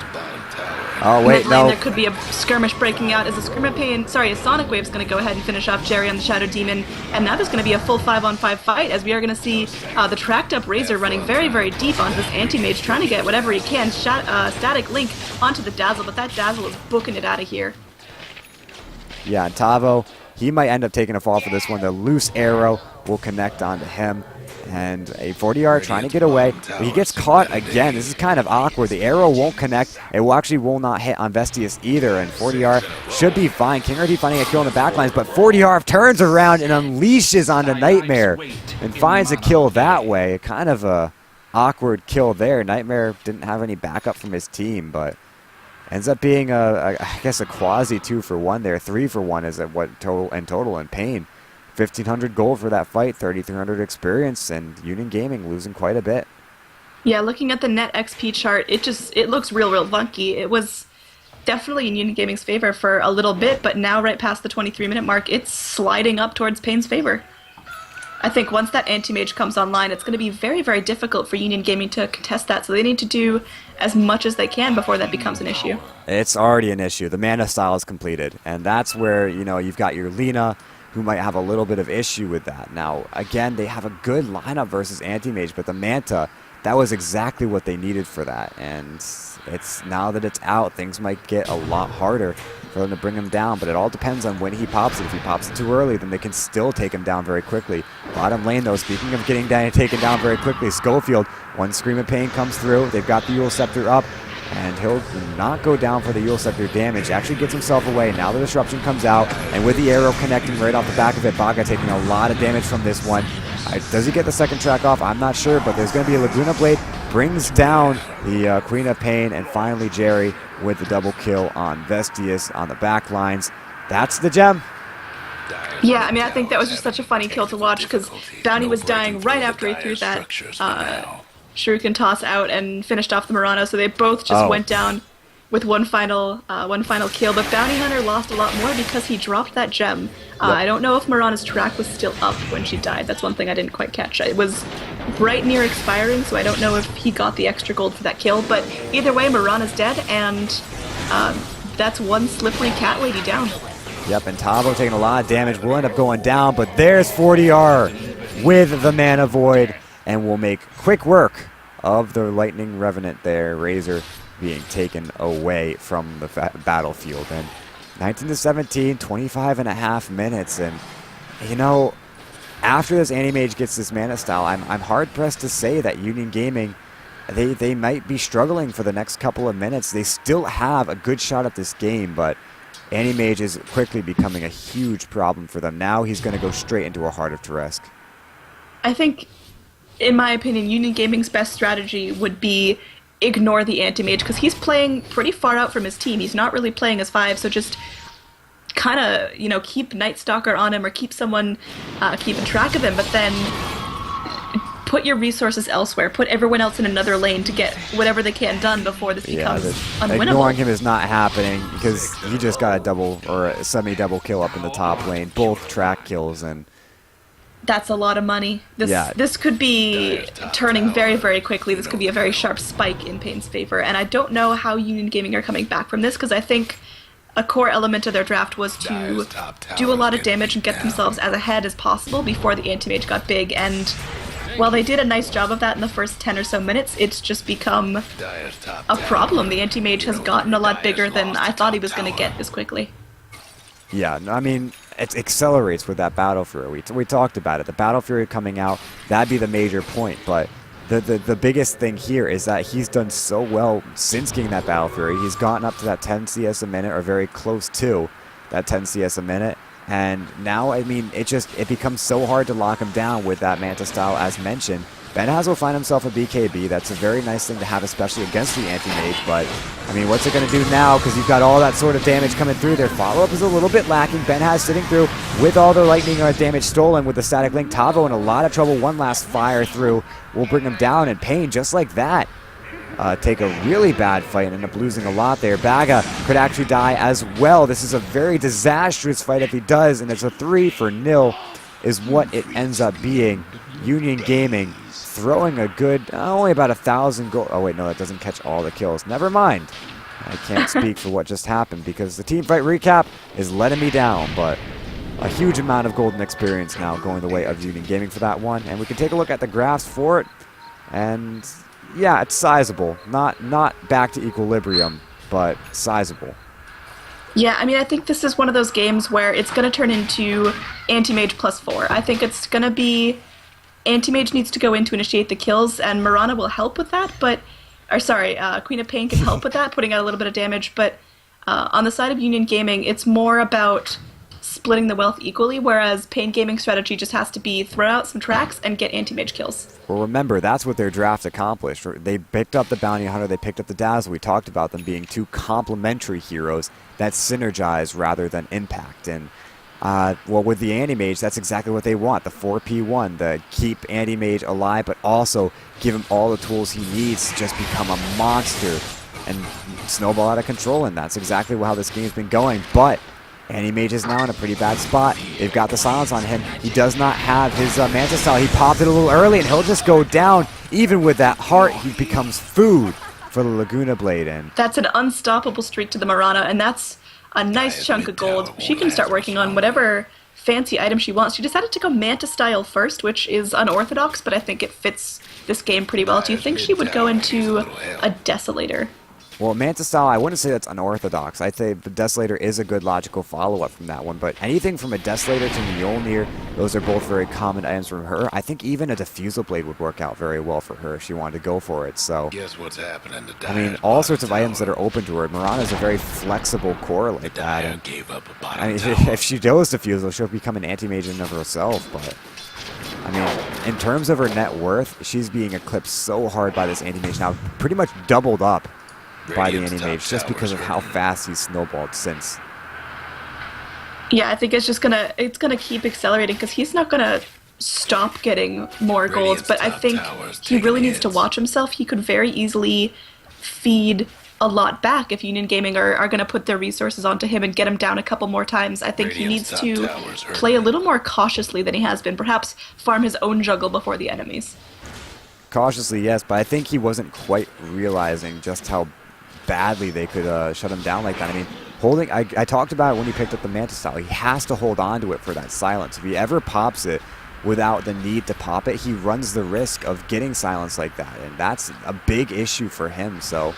Oh, wait, Mid lane, no. there could be a skirmish breaking out as a Sonic Wave's going to go ahead and finish off Jerry on the Shadow Demon, and now there's going to be a full 5-on-5 fight, as we are going to see the tracked up Razor running very, very deep onto this anti-mage, trying to get whatever he can, static link onto the Dazzle, but that Dazzle is booking it out of here. Yeah, and Tavo, he might end up taking a fall for this one. The loose arrow will connect onto him. And a 40R trying to get away, but he gets caught again. This is kind of awkward. The arrow won't connect. It will not hit on Vestius either, and 40R should be fine. King RD finding a kill in the backlines, but 40R turns around and unleashes onto Nightmare and finds a kill that way. Kind of a awkward kill there. Nightmare didn't have any backup from his team, but ends up being I guess a quasi 2-for-1 there. 3-for-1 is at what total in paiN. 1,500 gold for that fight, 3,300 experience, and Union Gaming losing quite a bit. Yeah, looking at the net XP chart, it looks real funky. It was definitely in Union Gaming's favor for a little bit, but now right past the 23-minute mark, it's sliding up towards paiN's favor. I think once that anti-mage comes online, it's going to be very, very difficult for Union Gaming to contest that, so they need to do as much as they can before that becomes an issue. It's already an issue. The mana style is completed, and that's where, you've got your Lina, who might have a little bit of issue with that. Now, again, they have a good lineup versus Anti-Mage, but the Manta, that was exactly what they needed for that. And it's now that it's out, things might get a lot harder for them to bring him down, but it all depends on when he pops it. If he pops it too early, then they can still take him down very quickly. Bottom lane, though, speaking of getting taken down very quickly, Schofield, one Scream of paiN comes through. They've got the Eul Scepter up, and he'll not go down for the Eul Scepter damage. Actually gets himself away. Now the disruption comes out, and with the arrow connecting right off the back of it, Baga taking a lot of damage from this one. Does he get the second track off? I'm not sure, but there's going to be a Laguna Blade. Brings down the Queen of paiN, and finally Jerry with the double kill on Vestius on the back lines. That's the gem. Yeah, I mean, I think that was just such a funny kill to watch, because Bounty was dying right after he threw that Shuriken toss out and finished off the Murano, so they both just went down with one final kill, but Bounty Hunter lost a lot more because he dropped that gem. I don't know if Mirana's track was still up when she died. That's one thing I didn't quite catch. It was right near expiring, so I don't know if he got the extra gold for that kill. But either way, Mirana's dead, and that's one slippery cat lady down. Yep, and Tavo taking a lot of damage. Will end up going down, but there's 40R with the Mana Void, and will make quick work of the Lightning Revenant there. Razor being taken away from the battlefield. And 19 to 17, 25 and a half minutes. And, you know, after this AnneeMage gets this mana style, I'm hard-pressed to say that Union Gaming, they might be struggling for the next couple of minutes. They still have a good shot at this game, but AnneeMage is quickly becoming a huge problem for them. Now he's going to go straight into a Heart of Teresk. I think, in my opinion, Union Gaming's best strategy would be ignore the anti-mage, because he's playing pretty far out from his team. He's not really playing as 5, so just kind of, you know, keep Night Stalker on him or keep someone keeping track of him, but then put your resources elsewhere. Put everyone else in another lane to get whatever they can done before this becomes unwinnable. Ignoring him is not happening because he just got a double or a semi-double kill up in the top lane. Both track kills, and that's a lot of money. This could be turning very, very quickly. This could be a very sharp spike in paiN's favor. And I don't know how Union Gaming are coming back from this, because I think a core element of their draft was to do a lot of damage and get themselves as ahead as possible before the anti-mage got big. And while they did a nice job of that in the first 10 or so minutes, it's just become a problem. The anti-mage has gotten a lot bigger than I thought he was going to get this quickly. Yeah, no, I mean, it accelerates with that Battle Fury. We talked about it. The Battle Fury coming out, that'd be the major point. But the biggest thing here is that he's done so well since getting that Battle Fury. He's gotten up to that 10 CS a minute, or very close to that 10 CS a minute. And now, I mean, it becomes so hard to lock him down with that Manta style, as mentioned. benhaz will find himself a BKB. That's a very nice thing to have, especially against the anti-mage. But, I mean, what's it going to do now? Because you've got all that sort of damage coming through. Their follow-up is a little bit lacking. benhaz sitting through with all the lightning damage stolen with the static link. Tavo in a lot of trouble. One last fire through will bring him down. And paiN, just like that, take a really bad fight and end up losing a lot there. Baga could actually die as well. This is a very disastrous fight if he does, and it's a 3-0 is what it ends up being. Union Gaming throwing a good, only about 1,000 gold. Oh wait, no, that doesn't catch all the kills. Never mind. I can't speak for what just happened because the team fight recap is letting me down, but a huge amount of golden experience now going the way of Union Gaming for that one. And we can take a look at the graphs for it, and yeah, it's sizable. Not back to equilibrium, but sizable. Yeah, I mean, I think this is one of those games where it's going to turn into anti-mage +4. I think it's going to be anti-mage needs to go in to initiate the kills, and Mirana will help with that, Queen of paiN can help with that, putting out a little bit of damage, but on the side of Union Gaming, it's more about splitting the wealth equally, whereas paiN Gaming's strategy just has to be throw out some tracks and get anti-mage kills. Well, remember, that's what their draft accomplished. They picked up the Bounty Hunter, they picked up the Dazzle. We talked about them being two complementary heroes that synergize rather than impact. And, well, with the Anti-Mage, that's exactly what they want. The 4P1, the keep Anti-Mage alive, but also give him all the tools he needs to just become a monster and snowball out of control. And that's exactly how this game's been going. But AnneeMage is now in a pretty bad spot. They've got the silence on him. He does not have his Manta style. He popped it a little early, and he'll just go down. Even with that heart, he becomes food for the Laguna Blade. And that's an unstoppable streak to the Mirana, and that's a nice chunk of gold. She can start working on whatever fancy item she wants. She decided to go Manta style first, which is unorthodox, but I think it fits this game pretty well. Do you think she would go into a Desolator? Well, Manta style, I wouldn't say that's unorthodox. I'd say the Desolator is a good logical follow-up from that one. But anything from a Desolator to Mjolnir, those are both very common items from her. I think even a Diffusal Blade would work out very well for her if she wanted to go for it. So, guess what's happening to I mean, all sorts of items that are open to her. Mirana's a very flexible core like that. And, gave up a I mean, if she goes Diffusal, she'll become an anti-mage in and of herself. But, I mean, in terms of her net worth, she's being eclipsed so hard by this anti-mage now, pretty much doubled up by the anti-mage just because of how fast he's snowballed since. Yeah, I think it's gonna keep accelerating because he's not gonna stop getting more golds, but I think he really needs to watch himself. He could very easily feed a lot back if Union Gaming are going to put their resources onto him and get him down a couple more times. I think he Radiant's needs top to tower's hurt. play a little more cautiously than he has been. Perhaps farm his own jungle before the enemies. Cautiously, yes, but I think he wasn't quite realizing just how badly they could shut him down like that. I mean, I talked about it when he picked up the Manta style. He has to hold on to it for that silence. If he ever pops it without the need to pop it, he runs the risk of getting silence like that, and that's a big issue for him. So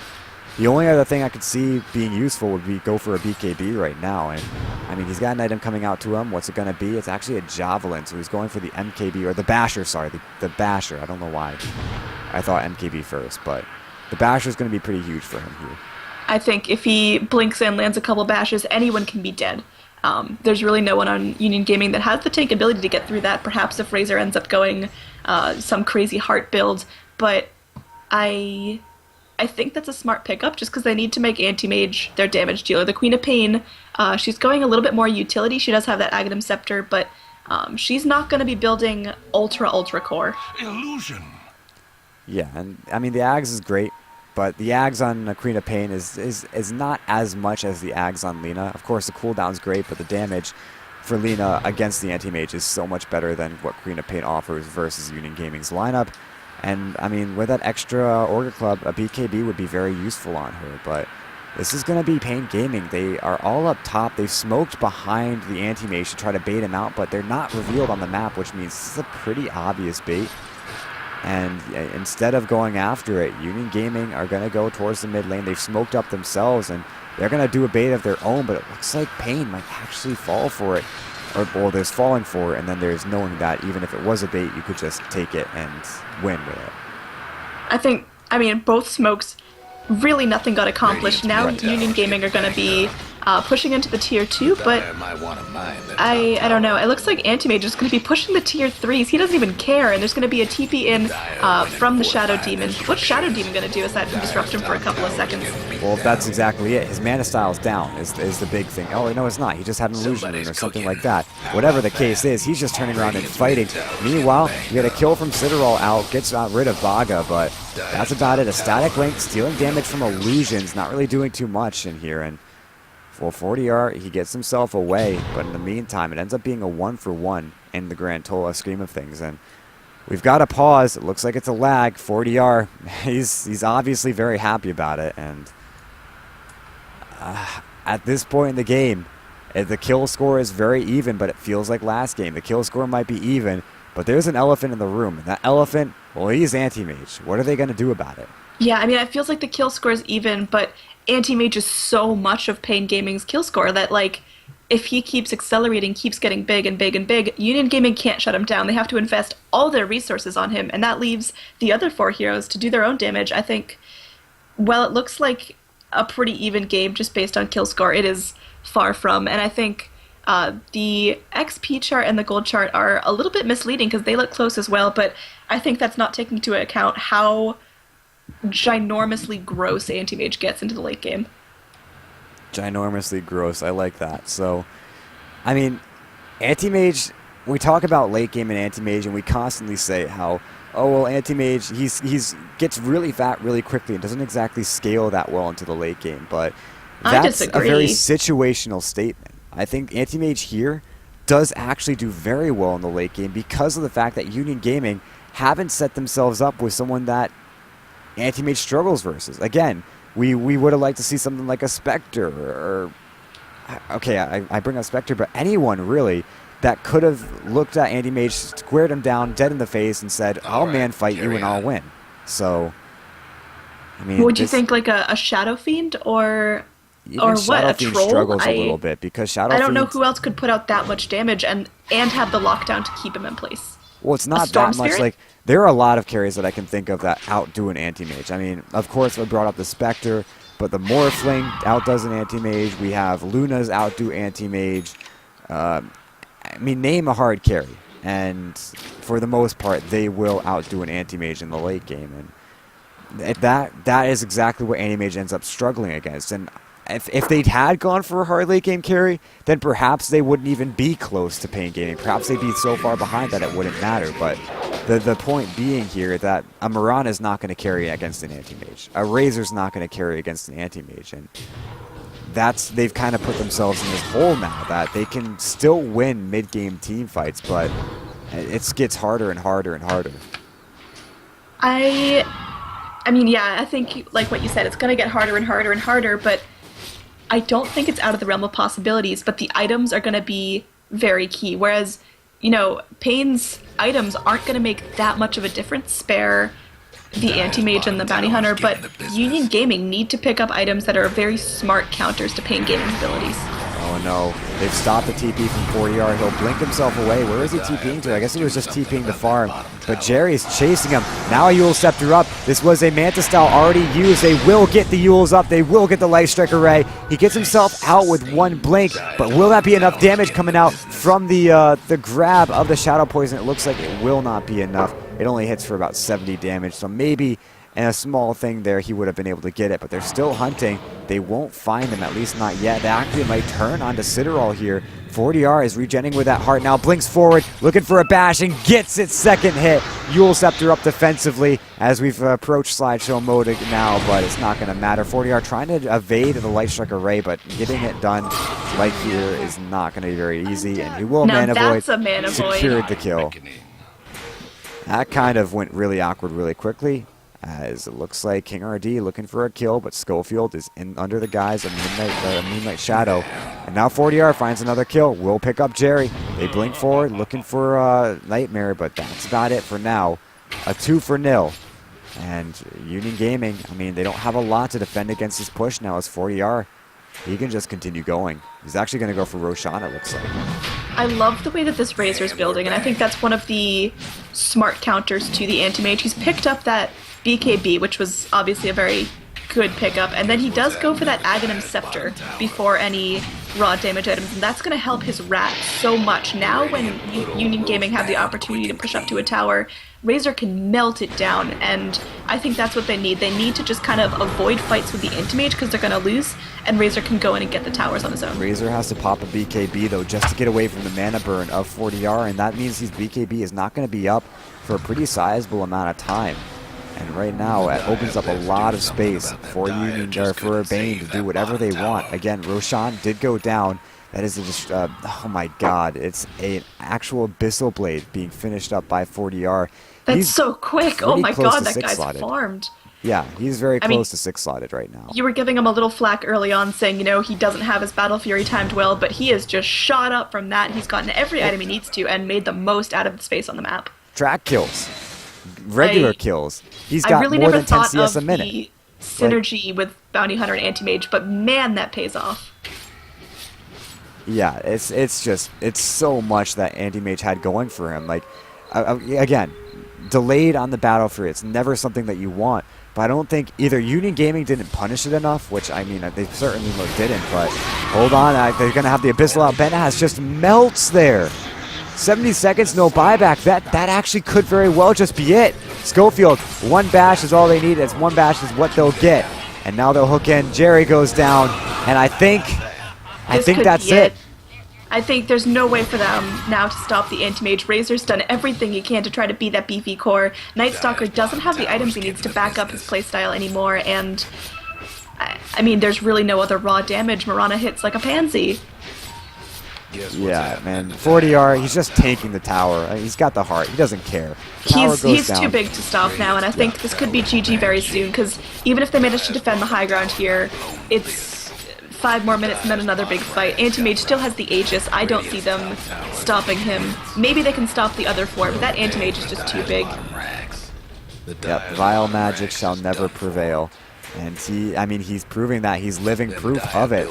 the only other thing I could see being useful would be go for a BKB right now. And I mean, he's got an item coming out to him. What's it going to be? It's actually a Javelin, so he's going for the MKB, or the Basher, sorry, the Basher. I don't know why I thought MKB first, but the Basher is going to be pretty huge for him here. I think if he blinks in, lands a couple bashes, anyone can be dead. There's really no one on Union Gaming that has the tank ability to get through that. Perhaps if Razor ends up going some crazy heart build, but I think that's a smart pickup just because they need to make Anti-Mage their damage dealer. The Queen of paiN, she's going a little bit more utility. She does have that Aghanim Scepter, but she's not going to be building ultra core. Illusion. Yeah, and I mean, the Ags is great, but the Ags on the Queen of paiN is not as much as the Ags on Lina. Of course, the cooldown's great, but the damage for Lina against the Anti-Mage is so much better than what Queen of paiN offers versus Union Gaming's lineup. And, I mean, with that extra Orga Club, a BKB would be very useful on her. But this is going to be paiN Gaming. They are all up top. They've smoked behind the Anti-Mage to try to bait him out, but they're not revealed on the map, which means this is a pretty obvious bait. And instead of going after it, Union Gaming are going to go towards the mid lane. They've smoked up themselves, and they're going to do a bait of their own, but it looks like paiN might actually fall for it. Or there's falling for it, and then there's knowing that even if it was a bait, you could just take it and win with it. I mean, both smokes, really nothing got accomplished. Now Union Gaming are going to be pushing into the tier 2, but I don't know. It looks like Anti-Mage is going to be pushing the tier 3s. He doesn't even care, and there's going to be a TP in from the Shadow Demon. What's Shadow Demon going to do aside from disrupt him for a couple of seconds? Well, that's exactly it. His mana style's down is the big thing. Oh, no, it's not. He just had an illusion rune or something like that. Whatever the case is, he's just turning around and fighting. Meanwhile, you get a kill from Citadel out, gets rid of Baga, but that's about it. A static link, stealing damage from illusions, not really doing too much in here, and for 40R, he gets himself away, but in the meantime, it ends up being a 1-for-1 in the grand total scheme of things, and we've got a pause. It looks like it's a lag. 40R, he's obviously very happy about it, and at this point in the game, the kill score is very even, but it feels like last game. The kill score might be even, but there's an elephant in the room, and that elephant, well, he's Anti-Mage. What are they going to do about it? Yeah, I mean, it feels like the kill score is even, but Anti-Mage is so much of paiN Gaming's kill score that, like, if he keeps accelerating, keeps getting big and big and big, Union Gaming can't shut him down. They have to invest all their resources on him, and that leaves the other 4 heroes to do their own damage. I think, well, it looks like a pretty even game just based on kill score. It is far from, and I think the XP chart and the gold chart are a little bit misleading because they look close as well, but I think that's not taking into account how ginormously gross Anti-Mage gets into the late game. Ginormously gross. I like that. So, I mean, Anti-Mage, we talk about late game and Anti-Mage, and we constantly say how, oh, well, Anti-Mage, he's gets really fat really quickly and doesn't exactly scale that well into the late game, but that's a very situational statement. I think Anti-Mage here does actually do very well in the late game because of the fact that Union Gaming haven't set themselves up with someone that Anti-Mage struggles versus. Again, we would have liked to see something like a Spectre or okay, I bring up Spectre, but anyone really that could have looked at Anti-Mage, squared him down dead in the face and said, I'll man fight you and I'll win. So, I mean, would you think like a Shadow Fiend or what, a Troll? Struggles a little bit because Shadow I don't know Fiend, who else could put out that much damage and have the lockdown to keep him in place. well, it's not that much. Like, there are a lot of carries that I can think of that outdo an Anti-Mage. I mean, of course, I brought up the Spectre, but the Morphling outdoes an Anti-Mage. We have Luna's outdo Anti-Mage. I mean, name a hard carry, and for the most part, they will outdo an Anti-Mage in the late game, and that is exactly what Anti-Mage ends up struggling against. And if they had gone for a hard late game carry, then perhaps they wouldn't even be close to paiN Gaming. Perhaps they'd be so far behind that it wouldn't matter. But The point being here that a Mirana is not going to carry against an anti-mage. A Razor's not going to carry against an anti-mage. And they've kind of put themselves in this hole now that they can still win mid-game team fights, but it gets harder and harder and harder. I mean, yeah, I think, like what you said, it's going to get harder and harder and harder, but I don't think it's out of the realm of possibilities, but the items are going to be very key. Whereas, you know, paiN's items aren't going to make that much of a difference, spare the anti-mage and the bounty hunter, but Union Gaming need to pick up items that are very smart counters to paiN Gaming's abilities. Oh no, they've stopped the TP from 40R. He'll blink himself away. Where is he TPing to? I guess he was just TPing the farm. But Jerry's chasing him. Now a Eul Scepter up. This was a Manta style already used. They will get the Euls up. They will get the Light Strike Array. He gets himself out with one blink. But will that be enough damage coming out from the grab of the Shadow Poison? It looks like it will not be enough. It only hits for about 70 damage. So maybe and a small thing there, he would have been able to get it, but they're still hunting. They won't find him, at least not yet. They actually might turn onto Citadel here. 40R is regenning with that heart now, blinks forward, looking for a bash, and gets its second hit. Eul Scepter up defensively as we've approached slideshow mode now, but it's not going to matter. 40R trying to evade the Light Strike Array, but getting it done right here is not going to be very easy, and he will Mana Void. Secured the kill. That kind of went really awkward really quickly, as it looks like King RD looking for a kill, but Schofield is in under the guise of Moonlight Shadow. And now 40R finds another kill. Will pick up Jerry. They blink forward, looking for Nightmare, but that's about it for now. A 2-0. And Union Gaming, I mean, they don't have a lot to defend against this push now as 40R. He can just continue going. He's actually going to go for Roshan, it looks like. I love the way that this Razor's building, and I think that's one of the smart counters to the Anti-Mage. He's picked up that BKB, which was obviously a very good pickup, and then he does go for that Aghanim Scepter before any raw damage items, and that's going to help his rat so much. Now when Union Gaming have the opportunity to push up to a tower, Razor can melt it down, and I think that's what they need. They need to just kind of avoid fights with the Anti-Mage because they're going to lose, and Razor can go in and get the towers on his own. Razor has to pop a BKB, though, just to get away from the mana burn of 40R, and that means his BKB is not going to be up for a pretty sizable amount of time. And right now, it opens up a lot of space for Union, or for baiN to do whatever they want. Again, Roshan did go down. That is just, oh my god, it's an actual Abyssal Blade being finished up by 40R. That's so quick. Oh my god, that guy's farmed. Yeah, he's very close to 6-slotted right now. You were giving him a little flack early on saying, you know, he doesn't have his Battle Fury timed well, but he has just shot up from that. He's gotten every item he needs to and made the most out of the space on the map. Track kills. Regular kills. He's got more than 10 CS a minute. The synergy with Bounty Hunter and Anti-Mage, but man, that pays off. Yeah, it's so much that Anti-Mage had going for him. Like, again, delayed on the Battle Fury. It's never something that you want. But I don't think either Union Gaming didn't punish it enough, which, I mean, they certainly didn't. But hold on, they're going to have the Abyssal out. Benaz just melts there. 70 seconds, no buyback. That actually could very well just be it. Schofield, one bash is all they need. It's one bash is what they'll get. And now they'll hook in. Jerry goes down. And I think that's it. I think there's no way for them now to stop the Anti-Mage. Razor's done everything he can to try to beat that beefy core. Night Stalker doesn't have the items he needs to back up his playstyle anymore. And, I mean, there's really no other raw damage. Mirana hits like a pansy. Yeah, man. 40R, he's just tanking the tower. He's got the heart. He doesn't care. He's too big to stop now, and I think this could be GG very soon, because even if they manage to defend the high ground here, it's 5 more minutes and then another big fight. Anti-Mage still has the Aegis. I don't see them stopping him. Maybe they can stop the other 4, but that Anti-Mage is just too big. Yep, vile magic shall never prevail. And he's proving that. He's living proof of it.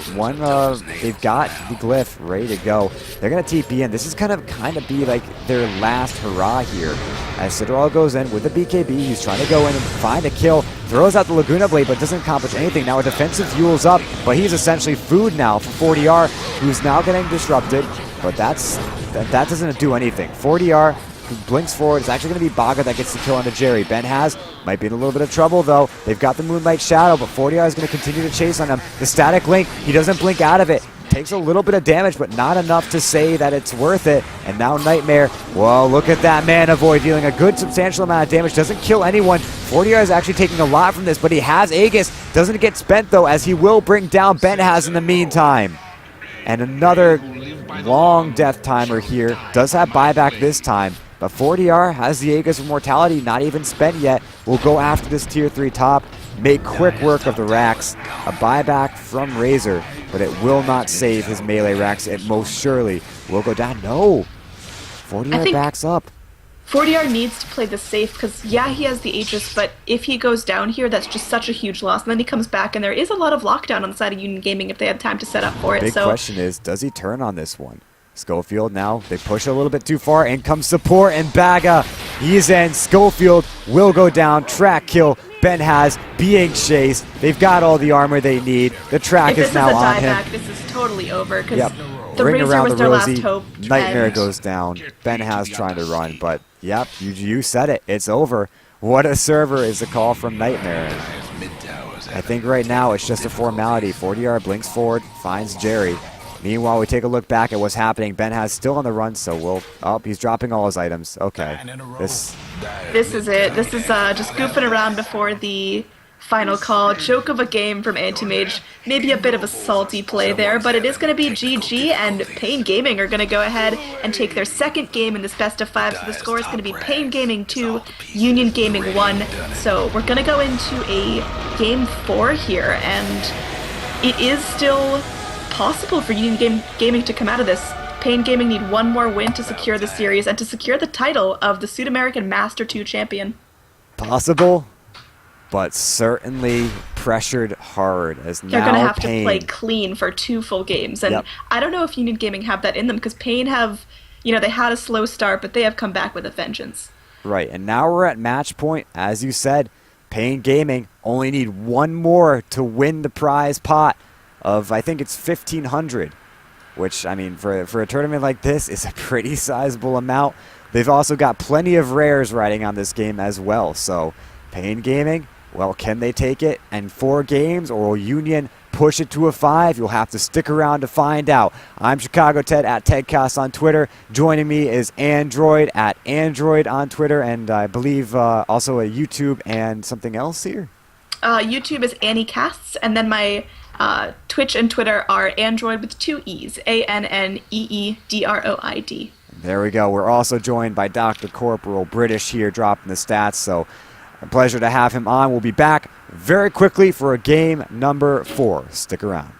They've got the glyph ready to go. They're going to TP in. This is kind of be like their last hurrah here. As Citadel goes in with the BKB, he's trying to go in and find a kill. Throws out the Laguna Blade, but doesn't accomplish anything. Now a defensive fuels up, but he's essentially food now for 40R, who's now getting disrupted. But that doesn't do anything. 40R blinks forward. It's actually going to be Baga that gets the kill onto Jerry. Benaz might be in a little bit of trouble, though. They've got the Moonlight Shadow, but 40R is going to continue to chase on him. The static link, he doesn't blink out of it. takes a little bit of damage, but not enough to say that it's worth it. And now Nightmare, well, look at that Mana Void dealing a good substantial amount of damage. Doesn't kill anyone. 40R is actually taking a lot from this, but he has Aegis. Doesn't get spent, though, as he will bring down paiN in the meantime. And another long death timer here. Does have buyback this time. But 40R has the Aegis of Mortality, not even spent yet. Will go after this tier 3 top. Make quick work of the racks. A buyback from Razor, but it will not save his melee racks. It most surely will go down. No! 40R backs up. 40R needs to play this safe because, yeah, he has the Aegis, but if he goes down here, that's just such a huge loss. And then he comes back, and there is a lot of lockdown on the side of Union Gaming if they have time to set up for it. Big question is, does he turn on this one? Schofield now, they push a little bit too far. In comes support, and Baga, he's in. Schofield will go down. Track kill. paiN being chased. They've got all the armor they need. The track is now on him. If this is a dieback, this is totally over because the Ring Razor around was the their rosy. last hope. Nightmare and goes down. paiN trying to run, but yep, you said it. It's over. What a server is the call from Nightmare. I think right now it's just a formality. 40R blinks forward, finds Jerry. Meanwhile, we take a look back at what's happening. paiN still on the run, so we'll... Oh, he's dropping all his items. Okay. This is it. This is just goofing around before the final call. Joke of a game from Anti-Mage. Maybe a bit of a salty play there, but it is going to be GG, and paiN Gaming are going to go ahead and take their second game in this best of 5. So the score is going to be paiN Gaming 2, Union Gaming 1. So we're going to go into a game 4 here, and it is still possible for Union Gaming to come out of this. paiN Gaming need one more win to secure the series and to secure the title of the Sudamerican Master 2 champion. Possible, but certainly pressured hard as now They're going to have paiN. to play clean for 2 full games. And I don't know if Union Gaming have that in them because paiN have, they had a slow start, but they have come back with a vengeance. Right, and now we're at match point. As you said, paiN Gaming only need one more to win the prize pot of, I think it's 1,500, which, I mean, for a tournament like this is a pretty sizable amount. They've also got plenty of rares riding on this game as well. So paiN Gaming, well, can they take it in 4 games, or will Union push it to a 5? You'll have to stick around to find out. I'm Chicago Ted at TedCast on Twitter. Joining me is AnneeDroid at AnneeDroid on Twitter, and I believe also a YouTube and something else here. YouTube is AnnieCasts, and then my Twitch and Twitter are AnneeDroid with 2 E's, AnneeDroid. There we go. We're also joined by Dr. Corporal British here dropping the stats, so a pleasure to have him on. We'll be back very quickly for a game number 4. Stick around.